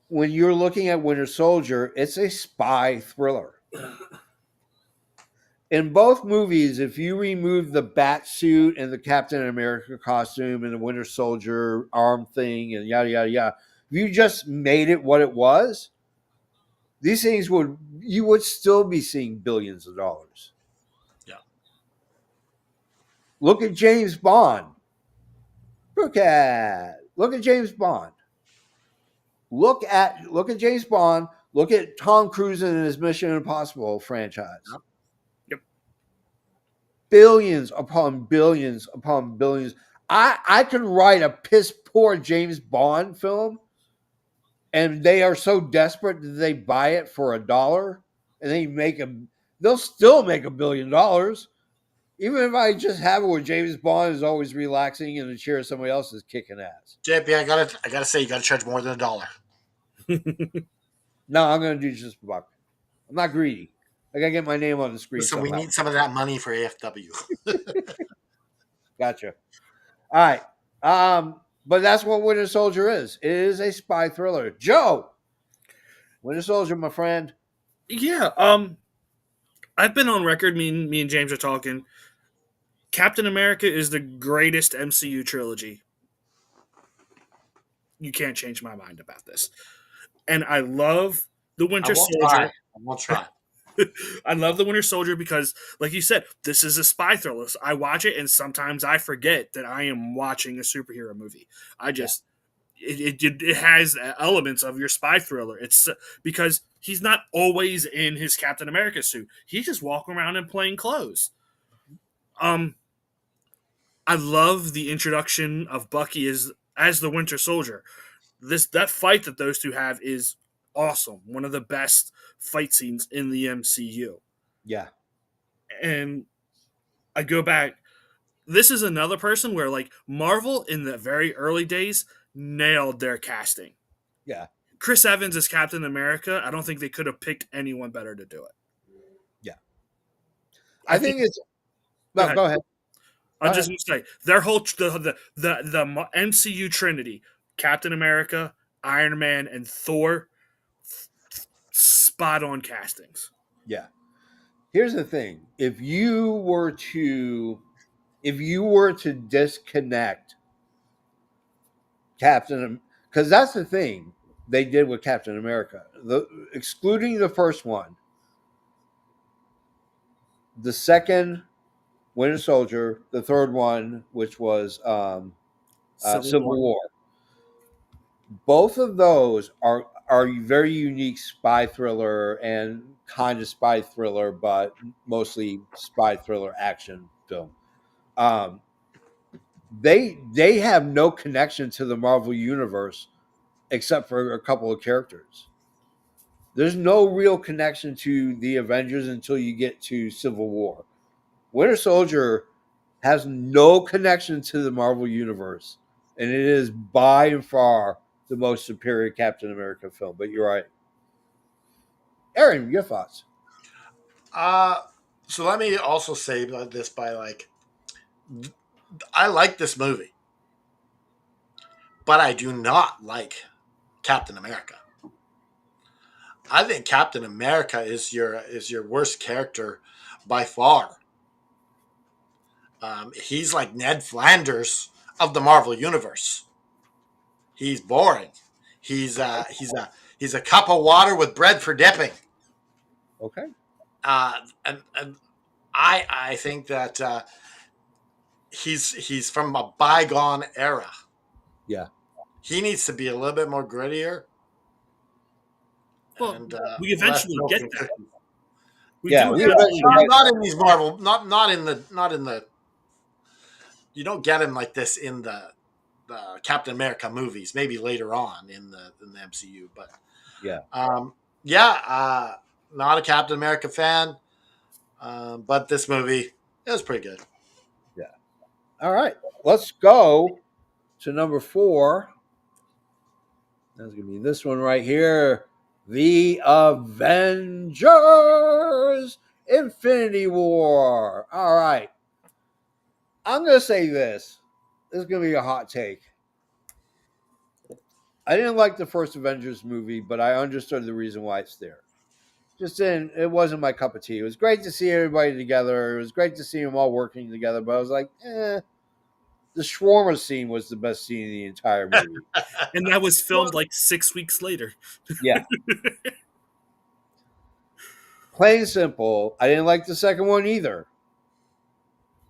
Speaker 1: when you're looking at Winter Soldier, it's a spy thriller. in both movies, if you remove the bat suit and the Captain America costume and the Winter Soldier arm thing and yada yada yada, if you just made it what it was, these things you would still be seeing billions of dollars.
Speaker 3: Yeah.
Speaker 1: Look at James Bond. Look at James Bond. Look at James Bond. Look at Tom Cruise and his Mission Impossible franchise.
Speaker 2: Yep.
Speaker 1: Billions upon billions upon billions. I can write a piss poor James Bond film, and they are so desperate that they buy it for $1, and they'll still make $1 billion. Even if I just have it where James Bond is always relaxing in a chair somebody else is kicking ass.
Speaker 3: JP, I gotta say, you gotta charge more than $1.
Speaker 1: No, I'm gonna do just a buck. I'm not greedy. I gotta get my name on the screen.
Speaker 3: Listen, we
Speaker 1: somehow.
Speaker 3: need some of that money for AFW.
Speaker 1: Gotcha. All right. But that's what Winter Soldier is. It is a spy thriller. Joe, Winter Soldier, my friend.
Speaker 2: Yeah. I've been on record. Me and James are talking. Captain America is the greatest MCU trilogy. You can't change my mind about this. And I love the Winter Soldier.
Speaker 3: I won't try.
Speaker 2: I love the Winter Soldier because, like you said, this is a spy thriller. So I watch it, and sometimes I forget that I am watching a superhero movie. I just it has elements of your spy thriller. It's because he's not always in his Captain America suit. He's just walking around in plain clothes. I love the introduction of Bucky as the Winter Soldier. That fight that those two have is awesome. One of the best fight scenes in the MCU.
Speaker 1: Yeah.
Speaker 2: And I go back. This is another person where, like, Marvel in the very early days nailed their casting.
Speaker 1: Yeah.
Speaker 2: Chris Evans as Captain America. I don't think they could have picked anyone better to do it.
Speaker 1: Yeah. I think it's. No, go ahead.
Speaker 2: I'm just going to say their whole the MCU Trinity: Captain America, Iron Man, and Thor. Spot on castings.
Speaker 1: Yeah. Here's the thing: if you were to disconnect Captain, because that's the thing they did with Captain America, excluding the first one, the second Winter Soldier, the third one, which was Civil War. Both of those are very unique spy thriller and kind of spy thriller, but mostly spy thriller action film. They have no connection to the Marvel universe except for a couple of characters. There's no real connection to the Avengers until you get to Civil War. Winter Soldier has no connection to the Marvel universe, and it is by and far the most superior Captain America film. But you're right. Aaron, your thoughts?
Speaker 3: So let me also say this I like this movie, but I do not like Captain America. I think Captain America is your worst character by far. He's like Ned Flanders of the Marvel universe. He's boring. He's a cup of water with bread for dipping.
Speaker 1: Okay.
Speaker 3: And I think that he's from a bygone era.
Speaker 1: Yeah.
Speaker 3: He needs to be a little bit more grittier.
Speaker 2: Well,
Speaker 3: and
Speaker 2: we eventually get that.
Speaker 3: Not in these Marvel, not in the. You don't get him like this in the Captain America movies. Maybe later on in the MCU, but not a Captain America fan. But this movie, it was pretty good.
Speaker 1: Yeah. All right, let's go to number 4. That's gonna be this one right here. The Avengers Infinity War. All right. I'm going to say this. This is going to be a hot take. I didn't like the first Avengers movie, but I understood the reason why it's there. just didn't. It wasn't my cup of tea. It was great to see everybody together. It was great to see them all working together. But I was like, the shawarma scene was the best scene in the entire movie.
Speaker 2: And that was
Speaker 3: Well,
Speaker 2: filmed like 6 weeks later.
Speaker 1: Yeah, plain and simple. I didn't like the second one either.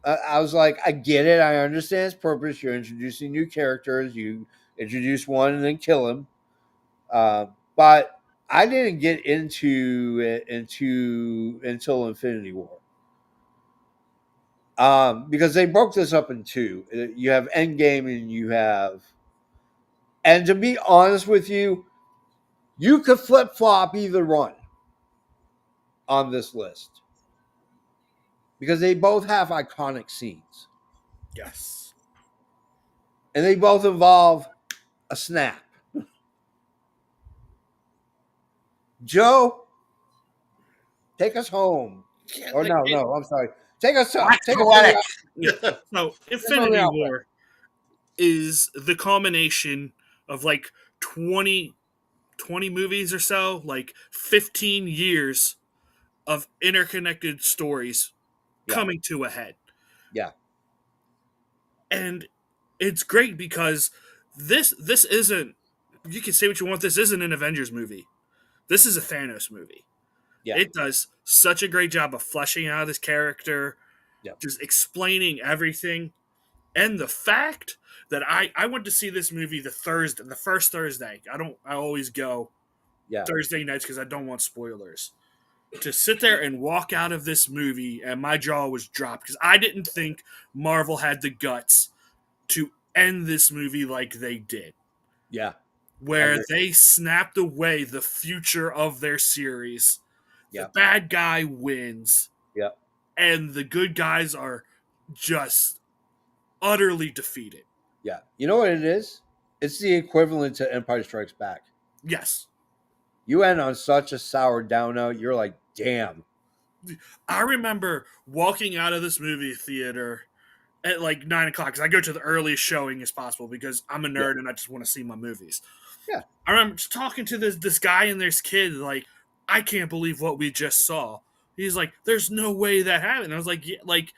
Speaker 1: I was like, I get it. I understand its purpose. You're introducing new characters. You introduce one and then kill him. But I didn't get into it until Infinity War. Because they broke this up in two. You have Endgame and you have, and to be honest with you, you could flip flop either one on this list because they both have iconic scenes
Speaker 2: Yes.
Speaker 1: and they both involve a snap. Joe, take us home.
Speaker 2: Yeah,
Speaker 1: Or
Speaker 2: like
Speaker 1: no, I'm sorry. Take us to
Speaker 3: Wax
Speaker 1: take us to
Speaker 3: poetic.
Speaker 2: yeah. So Infinity War is the culmination of like 20 movies or so, like 15 years of interconnected stories
Speaker 1: yeah,
Speaker 2: coming to a head.
Speaker 1: yeah,
Speaker 2: And it's great because this isn't, you can say what you want, this isn't an Avengers movie. This is a Thanos movie.
Speaker 1: yeah,
Speaker 2: It does such a great job of fleshing out this character,
Speaker 1: yeah,
Speaker 2: just explaining everything. And the fact that I went to see this movie the first Thursday. I always go
Speaker 1: yeah,
Speaker 2: Thursday nights because I don't want spoilers. To sit there and walk out of this movie and my jaw was dropped because I didn't think Marvel had the guts to end this movie like they did,
Speaker 1: yeah. I
Speaker 2: where
Speaker 1: agree.
Speaker 2: they snapped away the future of their series. The
Speaker 1: Yeah,
Speaker 2: bad guy wins,
Speaker 1: yeah,
Speaker 2: and the good guys are just utterly defeated.
Speaker 1: yeah. You know what it is? It's the equivalent to Empire Strikes Back.
Speaker 2: Yes.
Speaker 1: You end on such a sour down note. You're like, damn.
Speaker 2: I remember walking out of this movie theater at like 9 o'clock because I go to the earliest showing as possible because I'm a
Speaker 1: Yeah,
Speaker 2: nerd and I just want to see my movies.
Speaker 1: yeah,
Speaker 2: I remember just talking to this guy and this kid, like, I can't believe what we just saw. He's like, there's no way that happened. I was like, yeah, like,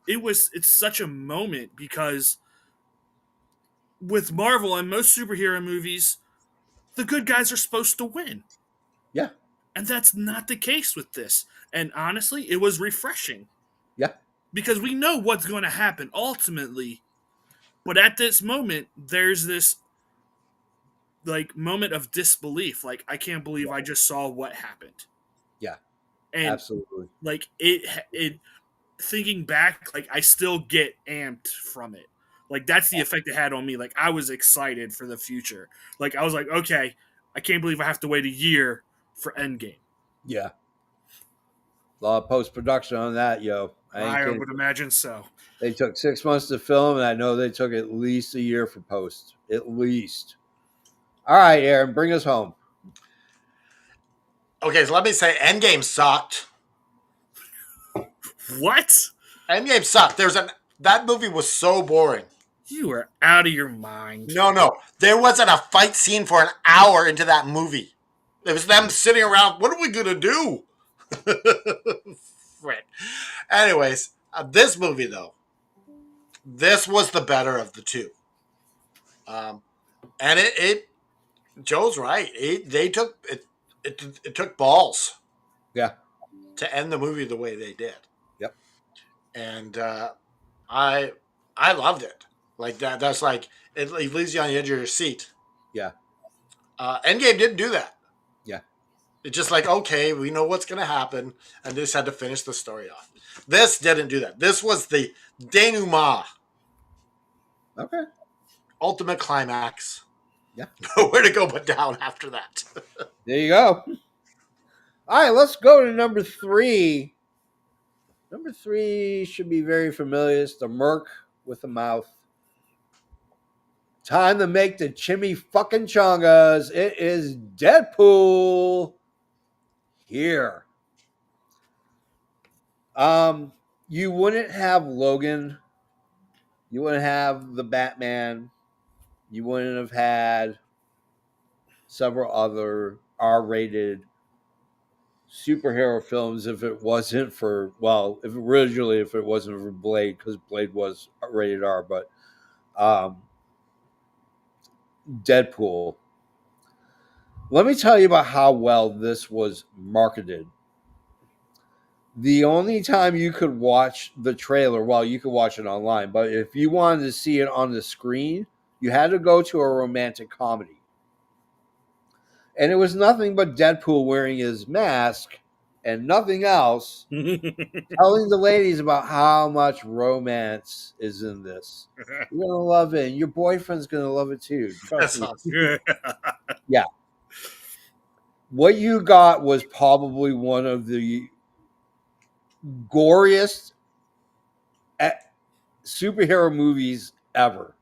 Speaker 2: it's such a moment because with Marvel and most superhero movies, the good guys are supposed to win.
Speaker 1: yeah,
Speaker 2: And that's not the case with this. And honestly, it was refreshing
Speaker 1: yeah,
Speaker 2: because we know what's going to happen ultimately. But at this moment, there's this like moment of disbelief. Like, I can't believe
Speaker 1: yeah,
Speaker 2: I just saw what happened.
Speaker 1: yeah.
Speaker 2: And
Speaker 1: Absolutely.
Speaker 2: like it thinking back, like I still get amped from it. Like that's the effect it had on me. Like I was excited for the future. Like I was like, okay, I can't believe I have to wait a year for Endgame.
Speaker 1: Yeah. A lot of post production on that, yo. I ain't
Speaker 2: I
Speaker 1: kidding.
Speaker 2: would imagine so.
Speaker 1: They took 6 months to film, and I know they took at least a year for post. At least. All right, Aaron, bring us home.
Speaker 3: Okay, so let me say Endgame sucked.
Speaker 2: What?
Speaker 3: Endgame sucked. That movie was so boring.
Speaker 2: You are out of your mind.
Speaker 3: No. There wasn't a fight scene for an hour into that movie. It was them sitting around, what are we gonna do? Frick. Anyways, this movie though, this was the better of the two. Um, and it Joe's right. They took it, it took balls
Speaker 1: Yeah.
Speaker 3: to end the movie the way they did,
Speaker 1: Yep.
Speaker 3: and I I loved it. Like that. That's like it leaves you on the edge of your seat.
Speaker 1: Yeah.
Speaker 3: Endgame didn't do that.
Speaker 1: Yeah.
Speaker 3: It's just like, okay, we know what's going to happen, and this had to finish the story off. This didn't do that. This was the denouement,
Speaker 1: Okay.
Speaker 3: ultimate climax.
Speaker 1: Yeah.
Speaker 3: Where to go but down after that.
Speaker 1: There you go. All right, let's go to number 3. Number 3 should be very familiar. It's the Merc with the mouth. Time to make the chimmy fucking chongas. It is Deadpool here. You wouldn't have Logan. You wouldn't have the Batman. You wouldn't have had several other R-rated superhero films if it wasn't for if it wasn't for Blade, because Blade was rated R, but um, Deadpool. Let me tell you about how well this was marketed. The only time you could watch the trailer, well, you could watch it online, but if you wanted to see it on the screen, you had to go to a romantic comedy. And it was nothing but Deadpool wearing his mask and nothing else, telling the ladies about how much romance is in this. You're going to love it. And your boyfriend's going to love it too. Trust
Speaker 3: That's
Speaker 1: me.
Speaker 3: awesome.
Speaker 1: Yeah. What you got was probably one of the goriest superhero movies ever.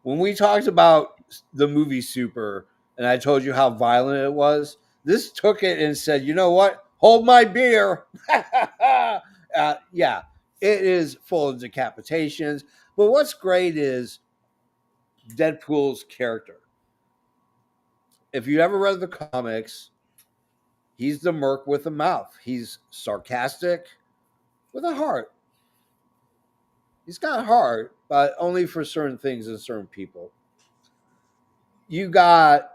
Speaker 1: When we talked about the movie Super, and I told you how violent it was, this took it and said, you know what? Hold my beer. Yeah, it is full of decapitations. But what's great is Deadpool's character. If you ever read the comics, he's the merc with a mouth. He's sarcastic with a heart. He's got a heart, but only for certain things and certain people. You got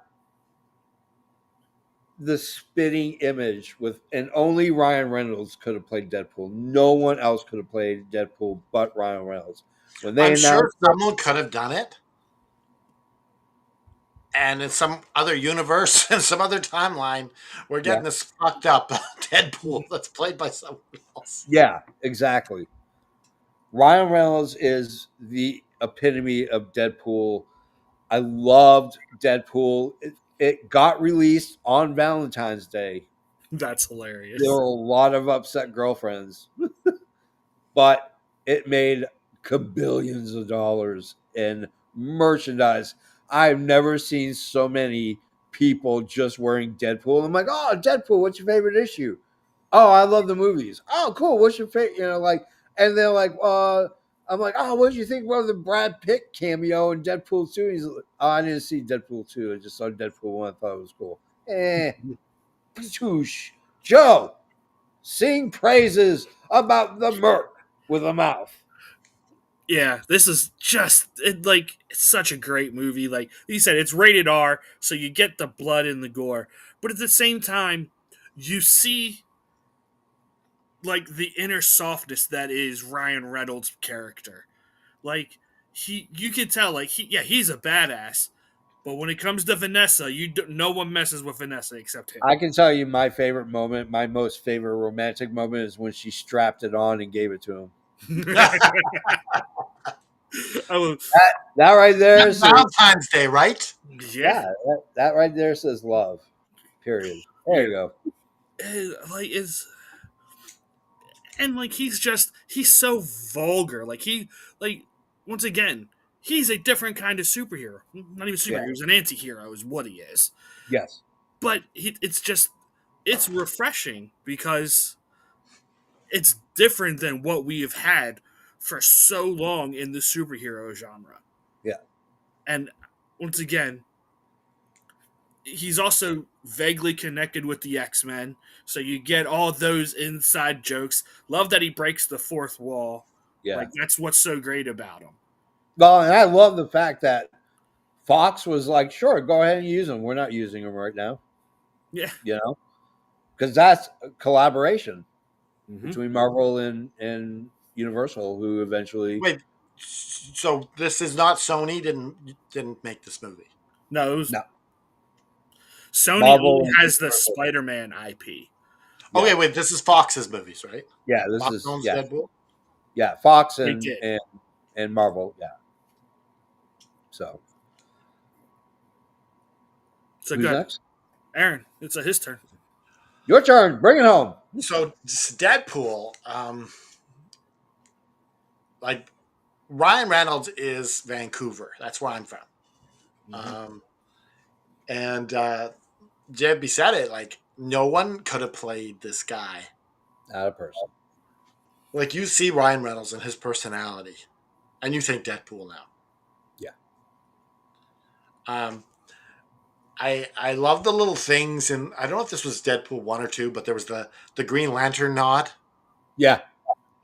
Speaker 1: the spitting image with, and only Ryan Reynolds could have played Deadpool. No one else could have played Deadpool but Ryan Reynolds. When they
Speaker 3: I'm sure
Speaker 1: announced it,
Speaker 3: someone could have done it, and in some other universe, in some other timeline, we're
Speaker 1: yeah,
Speaker 3: getting this fucked up Deadpool that's played by someone else.
Speaker 1: yeah, exactly. Ryan Reynolds is the epitome of Deadpool. I loved Deadpool. It got released on Valentine's Day.
Speaker 2: That's
Speaker 1: There
Speaker 2: hilarious.
Speaker 1: were a lot of upset girlfriends, but it made kabillions of dollars in merchandise. I've never seen so many people just wearing Deadpool. I'm like, oh, Deadpool, what's your favorite issue? Oh, I love the movies. Oh, cool. What's your favorite? And they're like, I'm like, oh, what did you think about the Brad Pitt cameo in Deadpool 2? He's like, oh, I didn't see Deadpool 2. I just saw Deadpool 1. I thought it was cool. Patoosh. Joe, sing praises about the merc with a mouth.
Speaker 2: Yeah, this is just it's such a great movie. Like you said, it's rated R, so you get the blood and the gore, but at the same time, you see like the inner softness that is Ryan Reynolds' character. Like you can tell, like he's a badass, but when it comes to Vanessa, no one messes with Vanessa except him.
Speaker 1: I can tell you my favorite moment, my most favorite romantic moment is when she strapped it on and gave it to him.
Speaker 2: Oh,
Speaker 1: That right there says,
Speaker 3: Valentine's Day, right?
Speaker 2: yeah,
Speaker 1: yeah, that right there says love. Period. There
Speaker 2: yeah.
Speaker 1: you go.
Speaker 2: Like is and like he's so vulgar. Like once again, he's a different kind of superhero. Not even
Speaker 1: Yeah.
Speaker 2: superhero. He's an anti-hero is what he is.
Speaker 1: Yes.
Speaker 2: But it's refreshing because it's different than what we have had for so long in the superhero genre.
Speaker 1: Yeah.
Speaker 2: And once again, he's also vaguely connected with the X-Men, so you get all those inside jokes. Love that he breaks the fourth wall.
Speaker 1: Yeah.
Speaker 2: Like that's what's so great about him.
Speaker 1: Well, and I love the fact that Fox was like, sure, go ahead and use them. We're not using them right now,
Speaker 2: Yeah.
Speaker 1: because that's a collaboration
Speaker 2: Mm-hmm.
Speaker 1: between Marvel and Universal, who eventually.
Speaker 3: Wait, so this is not Sony didn't make this movie?
Speaker 2: No, it was
Speaker 1: No.
Speaker 2: Sony
Speaker 1: Marvel
Speaker 2: only
Speaker 1: and
Speaker 2: has the
Speaker 1: Universal.
Speaker 2: Spider-Man IP.
Speaker 1: Yeah.
Speaker 3: Okay, wait, this is Fox's movies, right?
Speaker 1: Yeah, this
Speaker 3: Fox
Speaker 1: is
Speaker 3: owns Deadpool.
Speaker 1: Fox
Speaker 2: They
Speaker 1: and
Speaker 2: did.
Speaker 1: and Marvel, yeah. So
Speaker 2: So
Speaker 1: who's
Speaker 2: good.
Speaker 1: next?
Speaker 2: Aaron, it's his turn.
Speaker 1: Your turn. Bring it home.
Speaker 3: So Deadpool, like Ryan Reynolds is Vancouver. That's where I'm from.
Speaker 2: Mm-hmm.
Speaker 3: And Jebby said it, like no one could have played this guy.
Speaker 1: Not a person.
Speaker 3: Like you see Ryan Reynolds and his personality, and you think Deadpool now.
Speaker 1: Yeah.
Speaker 3: Um, I love the little things, and I don't know if this was Deadpool 1 or 2, but there was the Green Lantern nod.
Speaker 1: Yeah,
Speaker 3: Is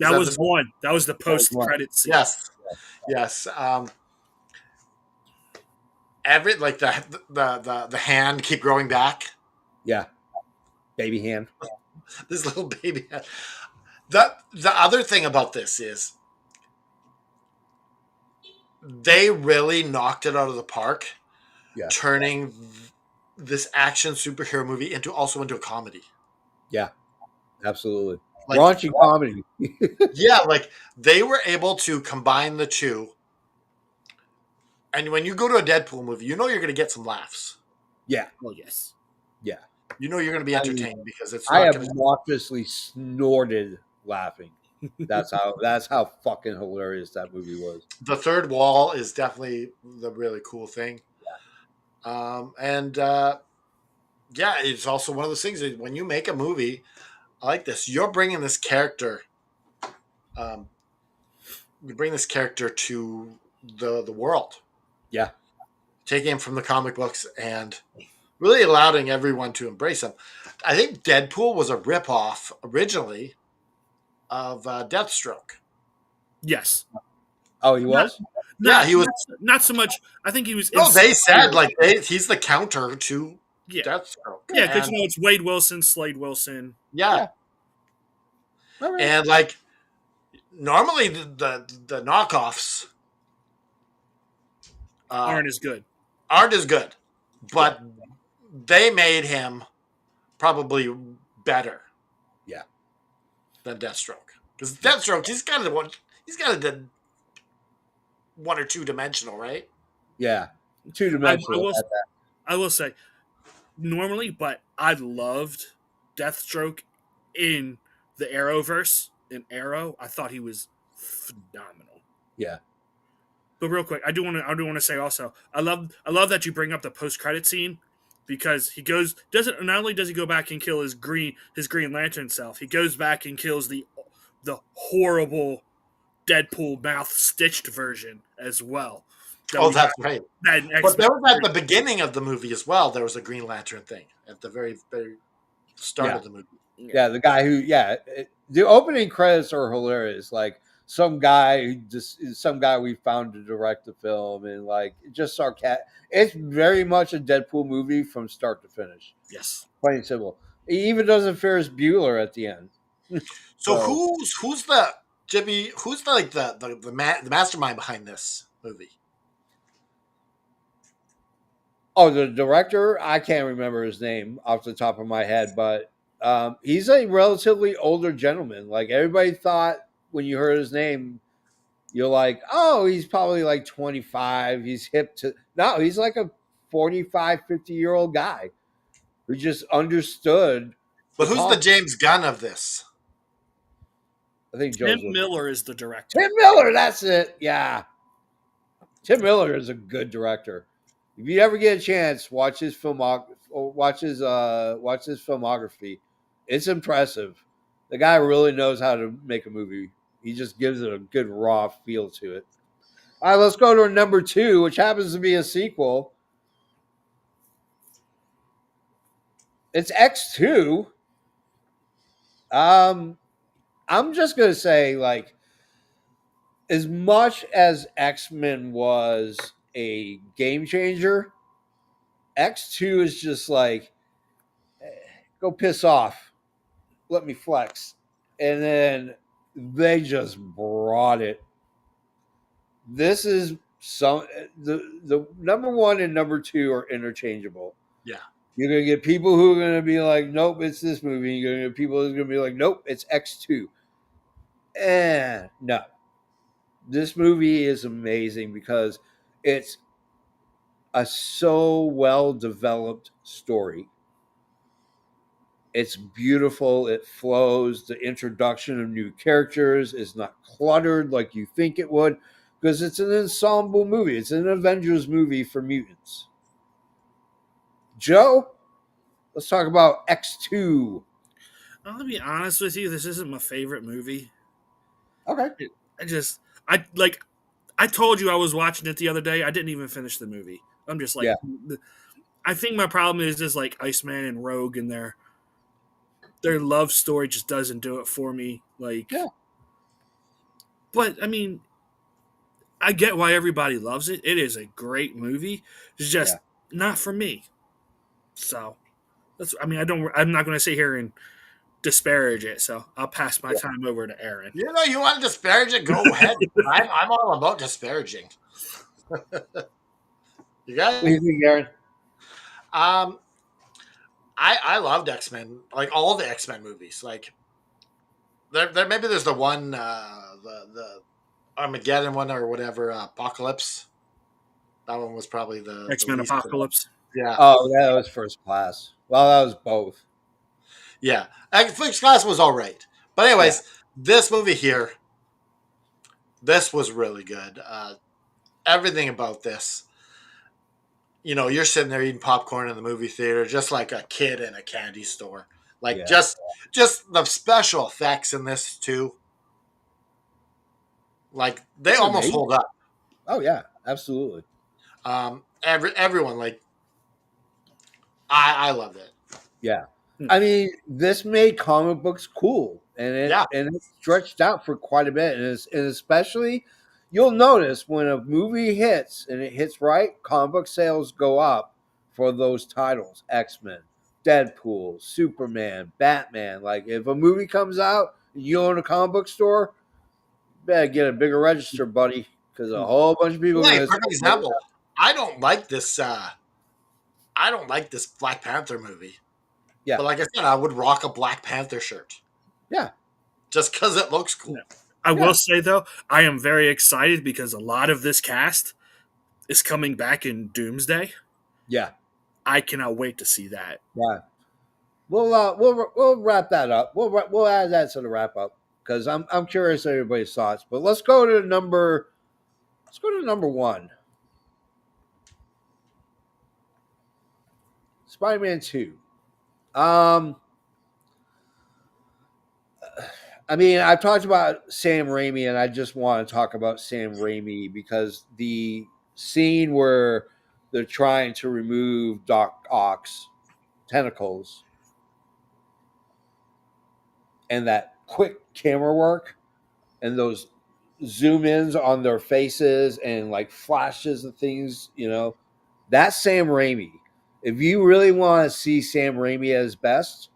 Speaker 2: That
Speaker 3: that
Speaker 2: was
Speaker 3: this?
Speaker 2: one. That was the
Speaker 1: that was
Speaker 2: post
Speaker 1: one.
Speaker 2: credit scene.
Speaker 3: Yes, yes. Every like the hand keep growing back.
Speaker 1: Yeah, baby hand.
Speaker 3: This little baby hand. The other thing about this is they really knocked it out of the park,
Speaker 1: Yeah,
Speaker 3: turning this action superhero movie into a comedy.
Speaker 1: yeah, absolutely.
Speaker 3: Like,
Speaker 1: Raunchy comedy.
Speaker 3: yeah, like they were able to combine the two. And when you go to a Deadpool movie, you know you're going to get some laughs.
Speaker 1: Yeah,
Speaker 2: Well, yes.
Speaker 1: yeah.
Speaker 3: You know you're going to be
Speaker 1: I mean,
Speaker 3: entertained because it's
Speaker 1: I
Speaker 3: not
Speaker 1: have
Speaker 3: going to.
Speaker 1: raucously snorted laughing. That's how fucking hilarious that movie was.
Speaker 3: The third wall is definitely the really cool thing. And yeah, it's also one of those things that when you make a movie like this, you're bringing this character. Um, you bring this character to the world,
Speaker 1: Yeah,
Speaker 3: taking him from the comic books and really allowing everyone to embrace him. I think Deadpool was a ripoff originally of Deathstroke.
Speaker 2: Yes.
Speaker 1: oh, he
Speaker 2: Not
Speaker 1: was.
Speaker 3: Yeah,
Speaker 2: not
Speaker 3: he was.
Speaker 2: not so much. I think he was
Speaker 3: No, they said
Speaker 2: inspired.
Speaker 3: like he's the counter to
Speaker 2: Yeah.
Speaker 3: Deathstroke,
Speaker 2: Yeah, because
Speaker 3: and
Speaker 2: it's Wade Wilson, Slade Wilson.
Speaker 3: yeah,
Speaker 1: Yeah, all right.
Speaker 3: and like normally the knockoffs uh,
Speaker 2: Aren't as good.
Speaker 3: aren't as good,
Speaker 1: Yeah,
Speaker 3: but they made him probably better
Speaker 1: yeah,
Speaker 3: than Deathstroke because
Speaker 1: yeah,
Speaker 3: Deathstroke he's got a one or two dimensional, right?
Speaker 1: yeah. Two
Speaker 2: I
Speaker 1: dimensional.
Speaker 2: will I will say normally, but I loved Deathstroke in the Arrowverse. In Arrow, I thought he was phenomenal.
Speaker 1: Yeah,
Speaker 2: But real quick, I do want to say also, I love that you bring up the post credit scene because he goes doesn't not only does he go back and kill his Green Lantern self, he goes back and kills the horrible Deadpool mouth stitched version as well. That
Speaker 3: Oh,
Speaker 2: we
Speaker 3: that's right.
Speaker 2: that in
Speaker 3: But
Speaker 2: X Men.
Speaker 3: there was at the beginning of the movie as well. There was a Green Lantern thing at the very start
Speaker 1: yeah,
Speaker 3: of the movie.
Speaker 1: yeah. The guy who, yeah, the opening credits are hilarious. Like some guy we found to direct the film, and like just sarcastic. It's very much a Deadpool movie from start to finish.
Speaker 2: Yes.
Speaker 1: Plain and simple. He even does a Ferris Bueller at the end.
Speaker 3: So
Speaker 1: So,
Speaker 3: who's the Jimmy? Who's the like the mastermind behind this movie?
Speaker 1: oh, the director, I can't remember his name off the top of my head, but he's a relatively older gentleman. Like everybody thought when you heard his name, you're like, oh, he's probably like 25. He's hip to, no, he's like a 45, 50-year-old guy who just understood the
Speaker 3: But who's the
Speaker 1: comic.
Speaker 3: James Gunn of this?
Speaker 1: I think
Speaker 2: Tim
Speaker 1: Joe's looking.
Speaker 2: Miller is the director.
Speaker 1: Tim Miller, that's it. Yeah. Tim Miller is a good director. If you ever get a chance, watch his filmography. It's impressive. The guy really knows how to make a movie. He just gives it a good raw feel to it. All right, let's go to number 2, which happens to be a sequel. It's X2. I'm just gonna say, like, as much as X-Men was a game changer, X2 is just like, go piss off. Let me flex. And then they just brought it. This is the number 1 and number 2 are interchangeable.
Speaker 3: Yeah.
Speaker 1: You're gonna get people who are gonna be like, nope, it's this movie. You're gonna get people who's gonna be like, nope, it's X2. No. This movie is amazing because it's a so well developed story. It's beautiful. It flows. The introduction of new characters is not cluttered like you think it would because it's an ensemble movie. It's an Avengers movie for mutants. Joe, let's talk about X2.
Speaker 2: I'll be honest with you, this isn't my favorite movie.
Speaker 1: Okay.
Speaker 2: I just I like I told you I was watching it the other day. I didn't even finish the movie. I'm just like
Speaker 1: Yeah.
Speaker 2: I think my problem is like Iceman and Rogue and their love story just doesn't do it for me.
Speaker 1: Yeah,
Speaker 2: But I mean, I get why everybody loves it. It is a great movie. It's
Speaker 1: yeah,
Speaker 2: just not for me. So that's. I mean, I don't. I'm not going to sit here and disparage it. So I'll pass my
Speaker 1: yeah.
Speaker 2: time over to Aaron.
Speaker 3: You know, you want to disparage it? Go ahead. I'm all about disparaging. You
Speaker 1: What do
Speaker 3: guys?
Speaker 1: you think, Aaron?
Speaker 3: Um, I loved X Men, like all the X Men movies. Like there maybe there's the one the Armageddon one or whatever, Apocalypse. That one was probably the
Speaker 2: X Men
Speaker 3: least.
Speaker 2: Apocalypse.
Speaker 3: Yeah,
Speaker 1: Oh, that was First Class. Well, that was both.
Speaker 3: yeah. Fixed Class was all right, but
Speaker 1: Yeah,
Speaker 3: anyways, this movie here, this was really good. Everything about this, you know, you're sitting there eating popcorn in the movie theater, just like a kid in a candy store. Like
Speaker 1: yeah.
Speaker 3: just the special effects in this too. Like they
Speaker 1: They're
Speaker 3: almost
Speaker 1: amazing.
Speaker 3: hold up.
Speaker 1: Oh yeah, absolutely.
Speaker 3: Everyone like I loved it.
Speaker 1: Yeah.
Speaker 2: Hmm.
Speaker 1: I mean, this made comic books cool,
Speaker 3: Yeah,
Speaker 1: and it stretched out for quite a bit, and especially you'll notice when a movie hits and it hits right, comic book sales go up for those titles: X Men, Deadpool, Superman, Batman. Like if a movie comes out, and you own a comic book store, you better get a bigger register, buddy, because a whole bunch of people are
Speaker 3: like
Speaker 1: going to.
Speaker 3: perfect example. I don't like this. I don't like this Black Panther movie.
Speaker 1: Yeah,
Speaker 3: But like I said, I would rock a Black Panther shirt
Speaker 1: yeah,
Speaker 3: just because it looks
Speaker 2: Yeah.
Speaker 3: cool.
Speaker 2: I will
Speaker 1: yeah,
Speaker 2: say though, I am very excited because a lot of this cast is coming back in Doomsday.
Speaker 1: yeah,
Speaker 2: I cannot wait to see that.
Speaker 1: yeah. We'll wrap that up. We'll add that to the wrap up because I'm curious everybody's thoughts. But let's go to number one. Spider-Man 2. Um I mean, I've talked about Sam Raimi and I just want to talk about Sam Raimi because the scene where they're trying to remove Doc Ock's tentacles and that quick camera work and those zoom ins on their faces and like flashes and things, that's Sam Raimi. If you really want to see Sam Raimi at his best,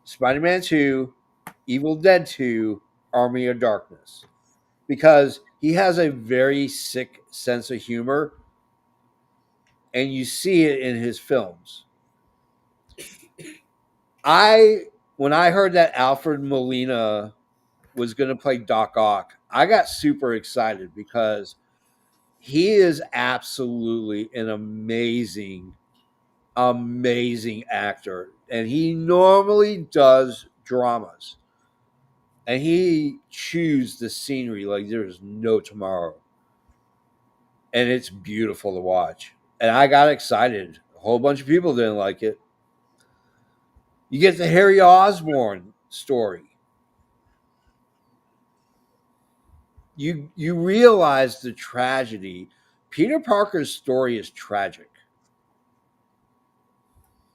Speaker 1: Spider Man 2, Evil Dead 2, Army of Darkness. Because he has a very sick sense of humor and you see it in his films. I when I heard that Alfred Molina was going to play Doc Ock, I got super excited because he is absolutely an amazing actor. And he normally does dramas. And he chews the scenery like there's no tomorrow. And it's beautiful to watch. And I got excited. A whole bunch of people didn't like it. You get the Harry Osborn story. You realize the tragedy. Peter Parker's story is tragic.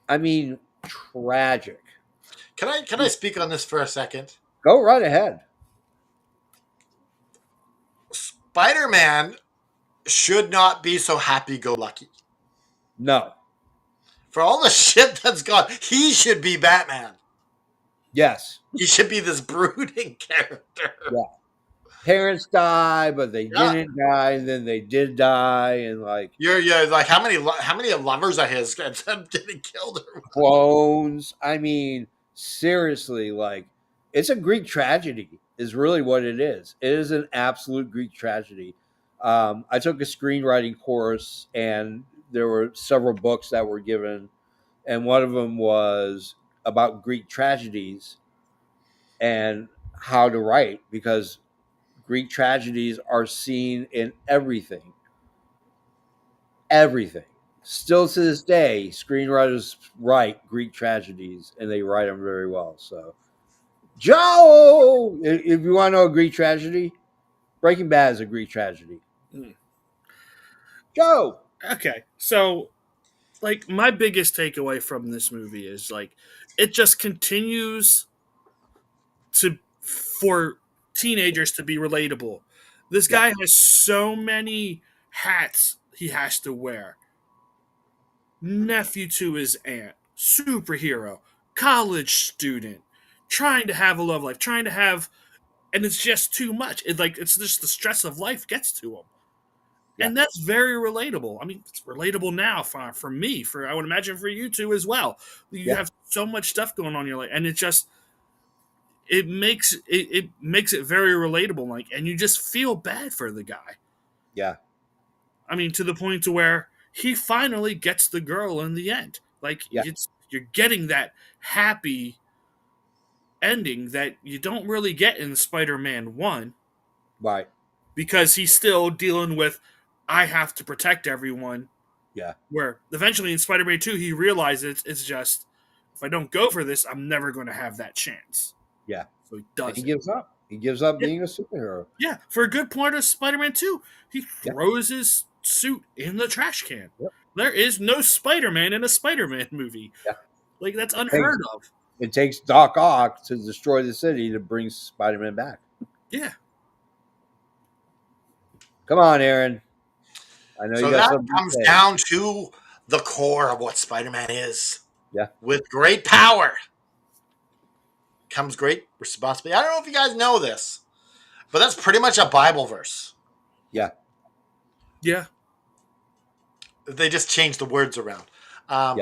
Speaker 1: I mean, tragic.
Speaker 3: Can I speak on this for a second?
Speaker 1: Go right ahead.
Speaker 3: Spider Man should not be so happy go lucky.
Speaker 1: No.
Speaker 3: For all the shit that's gone, he should be Batman.
Speaker 1: Yes.
Speaker 3: He should be this brooding character.
Speaker 1: Yeah. Parents die, but they
Speaker 3: Yeah.
Speaker 1: didn't die, and then they did die, and like
Speaker 3: You're like how many lovers of his didn't kill her?
Speaker 1: clones. I mean, seriously, like it's a Greek tragedy, is really what it is. It is an absolute Greek tragedy. I took a screenwriting course, and there were several books that were given, and one of them was about Greek tragedies and how to write because Greek tragedies are seen in everything. Everything. Still to this day, screenwriters write Greek tragedies and they write them very well. So, Joe, if you want to know a Greek tragedy, Breaking Bad is a Greek tragedy.
Speaker 2: Hmm.
Speaker 1: Joe.
Speaker 2: Okay, so like my biggest takeaway from this movie is like it just continues to for teenagers to be relatable. This
Speaker 1: Yeah,
Speaker 2: guy has so many hats he has to wear. Nephew to his aunt, superhero, college student, trying to have a love life, trying to have, and it's just too much. It's just the stress of life gets to him,
Speaker 1: yeah,
Speaker 2: and that's very relatable. I mean, it's relatable now for me, for I would imagine for you too as well. You
Speaker 1: yeah,
Speaker 2: have so much stuff going on in your life, and it makes it very relatable. Like, and you just feel bad for the guy.
Speaker 1: yeah,
Speaker 2: I mean, to the point to where he finally gets the girl in the end. Like,
Speaker 1: yeah.
Speaker 2: you're getting that happy ending that you don't really get in Spider-Man 1
Speaker 1: Right.
Speaker 2: because he's still dealing with I have to protect everyone.
Speaker 1: Yeah,
Speaker 2: Where eventually in Spider-Man 2 he realizes it's just if I don't go for this, I'm never going to have that chance.
Speaker 1: yeah.
Speaker 2: So he
Speaker 1: And he
Speaker 2: does it.
Speaker 1: gives up. He gives up
Speaker 2: Yeah,
Speaker 1: being a superhero.
Speaker 2: yeah. For a good part of Spider-Man 2, he
Speaker 1: Yeah,
Speaker 2: throws his suit in the trash can.
Speaker 1: yep,
Speaker 2: There is no Spider-Man in a Spider-Man movie.
Speaker 1: yeah.
Speaker 2: Like that's
Speaker 1: It takes,
Speaker 2: unheard of.
Speaker 1: it takes Doc Ock to destroy the city to bring Spider-Man back.
Speaker 2: Yeah.
Speaker 1: Come on, Aaron. I know you
Speaker 3: So
Speaker 1: got
Speaker 3: that
Speaker 1: something to
Speaker 3: comes
Speaker 1: say.
Speaker 3: down to the core of what Spider-Man is.
Speaker 1: Yeah,
Speaker 3: With great power comes great responsibility. I don't know if you guys know this, but that's pretty much a Bible verse.
Speaker 1: yeah,
Speaker 2: Yeah.
Speaker 3: They just changed the words around.
Speaker 1: yeah,
Speaker 3: Um,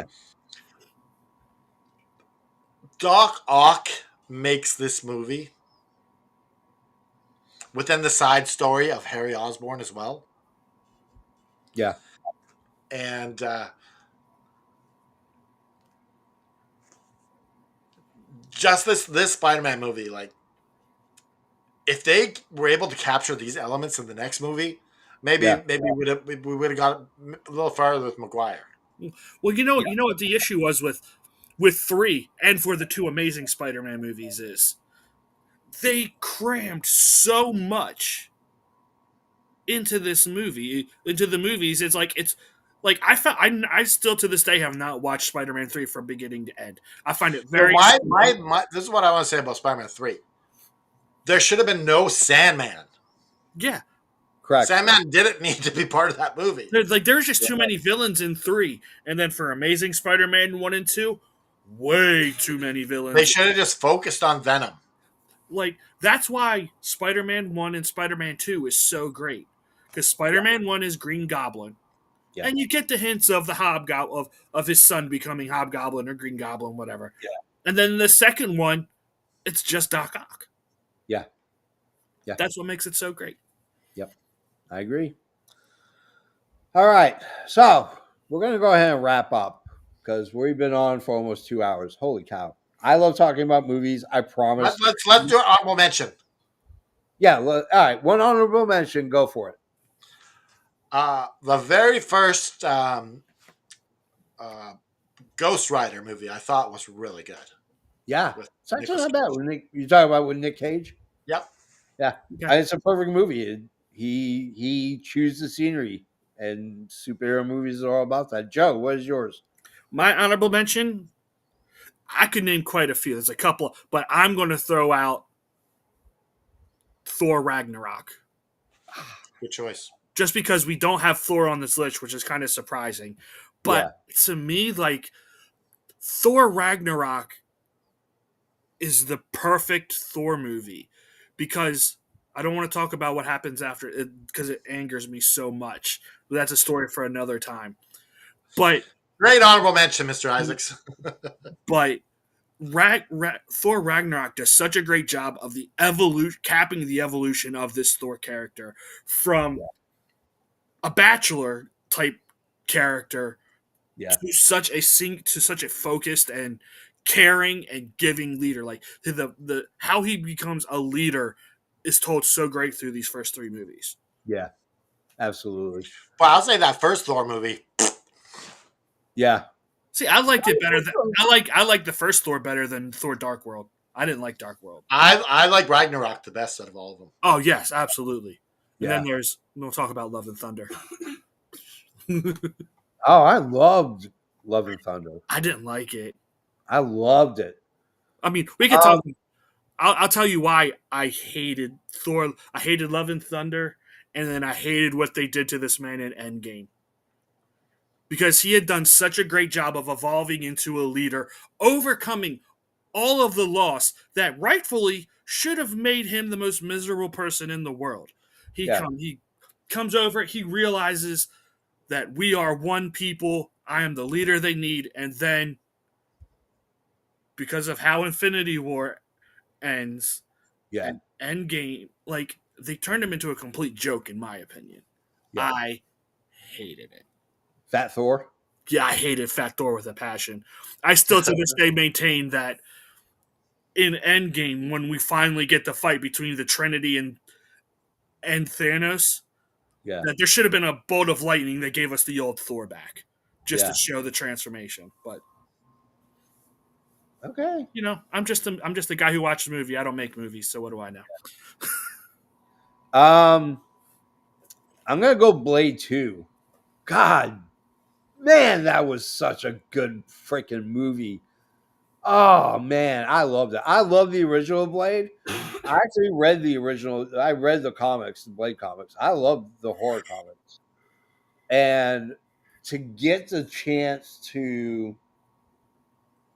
Speaker 3: Doc Ock makes this movie within the side story of Harry Osborn as well.
Speaker 1: yeah,
Speaker 3: And just this Spider-Man movie, like if they were able to capture these elements in the next movie,
Speaker 1: yeah,
Speaker 3: maybe we would have got a little farther with Maguire.
Speaker 2: Well,
Speaker 1: yeah,
Speaker 2: you know what the issue was with 3 and for the two Amazing Spider-Man movies is they crammed so much into this movie, into the movies. It's like I still to this day have not watched Spider-Man 3 from beginning to end. I find it
Speaker 3: So
Speaker 2: very
Speaker 3: this is what I want to say about Spider-Man 3. There should have been no Sandman.
Speaker 2: yeah.
Speaker 1: correct.
Speaker 3: Sandman didn't need to be part of that movie.
Speaker 2: There's just
Speaker 1: Yeah,
Speaker 2: too many villains in 3, and then for Amazing Spider-Man 1 and 2, way too many
Speaker 3: They
Speaker 2: villains.
Speaker 3: should have just focused on Venom.
Speaker 2: Like that's why Spider-Man 1 and Spider-Man 2 is so great because
Speaker 1: yeah,
Speaker 2: Spider-Man 1 is Green Goblin.
Speaker 1: yeah,
Speaker 2: And you get the hints of the Hobgoblin of his son becoming Hobgoblin or Green Goblin, whatever.
Speaker 1: yeah,
Speaker 2: And then the second one, it's just Doc Ock.
Speaker 1: yeah, yeah.
Speaker 2: That's what makes it so great.
Speaker 1: Yep, I agree. All right, so we're gonna go ahead and wrap up because we've been on for almost 2 hours. Holy cow! I love talking about movies. I promise.
Speaker 3: Let's do an honorable mention.
Speaker 1: Yeah. All right. One honorable mention. Go for it.
Speaker 3: The very first uh, Ghost Rider movie I thought was really good.
Speaker 1: Yeah,
Speaker 3: With
Speaker 1: it's actually
Speaker 3: Nicolas
Speaker 1: not bad.
Speaker 3: Cage.
Speaker 1: You talk about with Nick Cage.
Speaker 3: Yep.
Speaker 1: Yeah,
Speaker 2: Okay.
Speaker 1: it's a perfect movie. He chews the scenery, and superhero movies are all about that. Joe, what is yours?
Speaker 2: My honorable mention, I could name quite a few. There's a couple, but I'm going to throw out Thor Ragnarok.
Speaker 3: Good choice.
Speaker 2: Just because we don't have Thor on this list, which is kind of surprising.
Speaker 1: Yeah,
Speaker 2: But to me, like, Thor Ragnarok is the perfect Thor movie because I don't want to talk about what happens after it because it angers me so much. But that's a story for another time. But
Speaker 3: Great honorable mention, Mr. Isaacs.
Speaker 2: but Thor Ragnarok does such a great job of the capping the evolution of this Thor character from
Speaker 1: yeah,
Speaker 2: a bachelor type character
Speaker 1: yeah,
Speaker 2: to such a focused and caring and giving leader. Like the how he becomes a leader is told so great through these first 3 movies.
Speaker 1: yeah. Absolutely.
Speaker 3: But I'll say that first Thor movie.
Speaker 1: Yeah,
Speaker 2: See, I liked it better than I like the first Thor better than Thor Dark World. I didn't like Dark World.
Speaker 3: I like Ragnarok the best out of all of them.
Speaker 2: Oh yes, absolutely. And
Speaker 1: yeah.
Speaker 2: then we'll talk about Love and Thunder.
Speaker 1: Oh, I loved Love and Thunder.
Speaker 2: I didn't like it.
Speaker 1: I loved it.
Speaker 2: I mean, we could talk.
Speaker 1: Um,
Speaker 2: I'll tell you why I hated Thor. I hated Love and Thunder, and then I hated what they did to this man in Endgame. Because he had done such a great job of evolving into a leader, overcoming all of the loss that rightfully should have made him the most miserable person in the world.
Speaker 1: yeah,
Speaker 2: He comes over, he realizes that we are one people, I am the leader they need, and then because of how Infinity War ends
Speaker 1: yeah,
Speaker 2: and Endgame, like they turned him into a complete joke, in my opinion.
Speaker 1: yeah.
Speaker 2: I hated it.
Speaker 1: Fat Thor.
Speaker 2: Yeah, I hated Fat Thor with a passion. I still to this day maintain that in Endgame, when we finally get the fight between the Trinity and Thanos,
Speaker 1: Yeah,
Speaker 2: that there should have been a bolt of lightning that gave us the old Thor back, just to
Speaker 1: yeah.
Speaker 2: show the transformation. But
Speaker 1: Okay.
Speaker 2: I'm just a guy who watches movie. I don't make movies, so what do I know?
Speaker 1: Um, I'm gonna go Blade 2. God, man, that was such a good freaking movie. Oh man, I loved it. I love the original Blade. I actually read the original. I read the comics, the Blade comics. I love the horror comics, and to get the chance to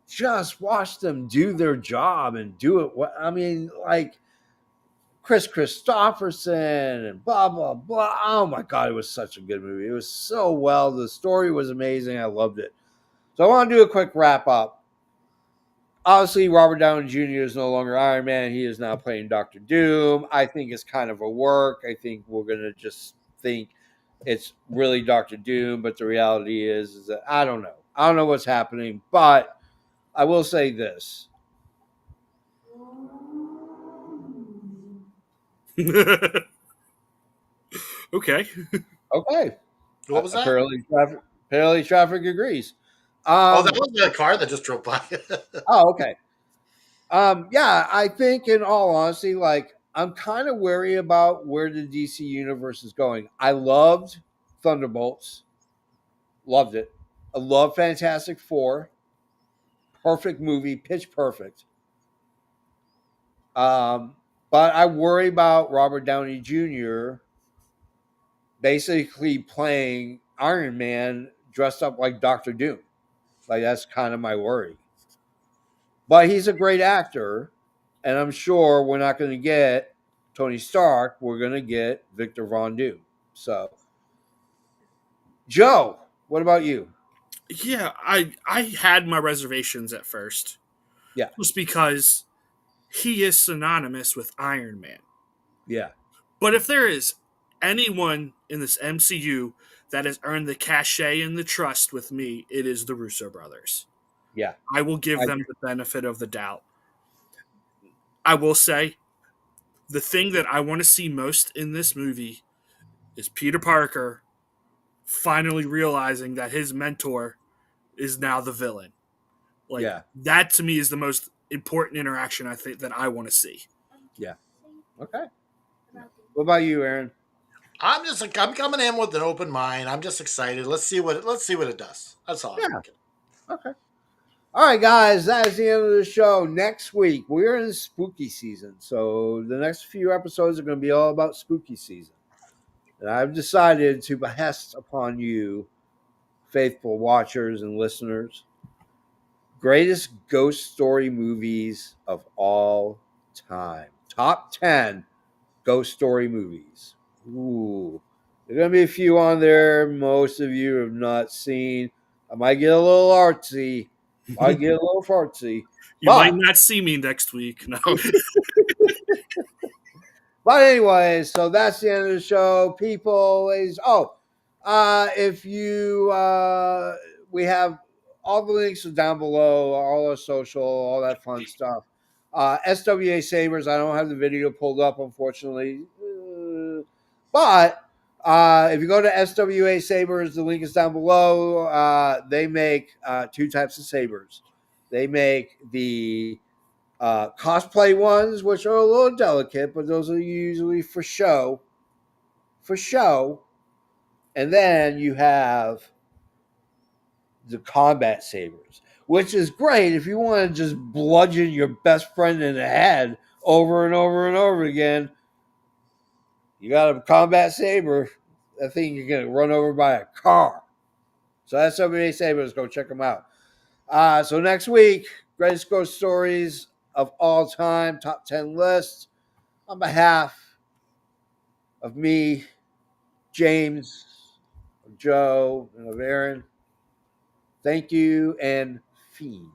Speaker 1: just watch them do their job and do it. What I mean, like Chris Christopherson and blah blah blah. Oh my god, it was such a good movie. It was so well. The story was amazing. I loved it. So I want to do a quick wrap up. Obviously, Robert Downey Jr. is no longer Iron Man. He is now playing Doctor Doom. I think it's kind of a work. I think we're gonna just think it's really Doctor Doom, but the reality is that I don't know. I don't know what's happening, but I will say this.
Speaker 2: Okay.
Speaker 1: Okay,
Speaker 3: What was that?
Speaker 1: apparently traffic agrees.
Speaker 3: Oh, that
Speaker 1: Um,
Speaker 3: was a car that just drove by.
Speaker 1: oh, okay. Yeah, I think in all honesty, like I'm kind of wary about where the DC universe is going. I loved Thunderbolts, loved it. I love Fantastic Four, perfect movie, pitch perfect. Um, but I worry about Robert Downey Jr. basically playing Iron Man dressed up like Doctor Doom. Like that's kind of my worry. But he's a great actor, and I'm sure we're not going to get Tony Stark. We're going to get Victor Von Doom. So, Joe, what about you?
Speaker 2: Yeah, I had my reservations at first,
Speaker 1: Yeah,
Speaker 2: just because he is synonymous with Iron Man.
Speaker 1: yeah,
Speaker 2: But if there is anyone in this MCU that has earned the cachet and the trust with me, it is the Russo brothers.
Speaker 1: yeah.
Speaker 2: I will give
Speaker 1: I
Speaker 2: them the benefit of the doubt. I will say the thing that I want to see most in this movie is Peter Parker finally realizing that his mentor is now the villain. Like
Speaker 1: yeah,
Speaker 2: that to me is the most important interaction I think that I want to see.
Speaker 1: yeah. Okay. What about you, Aaron?
Speaker 3: I'm just like I'm coming in with an open mind. I'm just excited. Let's see what it does. That's all I'm
Speaker 1: Yeah.
Speaker 3: thinking.
Speaker 1: Okay. All right, guys, that is the end of the show. Next week, we're in spooky season. So the next few episodes are going to be all about spooky season. And I've decided to behest upon you, faithful watchers and listeners, greatest ghost story movies of all time. Top 10 ghost story movies. Ooh. There's going to be a few on there most of you have not seen. I might get a little artsy. Might get a little fartsy.
Speaker 2: You might
Speaker 1: But
Speaker 2: not see me next week. No.
Speaker 1: But anyway, so that's the end of the show. People, if you we have all the links are down below, all our social, all that fun stuff. SWA Sabers, I don't have the video pulled up, unfortunately. But if you go to SWA Sabers, the link is down below. They make two types of sabers. They make the cosplay ones, which are a little delicate, but those are usually for show. For show. And then you have the combat sabers, which is great if you want to just bludgeon your best friend in the head over and over and over again. You got a combat saber, that thing you're going to run over by a car. So that's 78 Sabers. Go check them out. So next week, greatest ghost stories of all time, top 10 list. On behalf of me, James, of Joe, and of Aaron, thank you and fiend.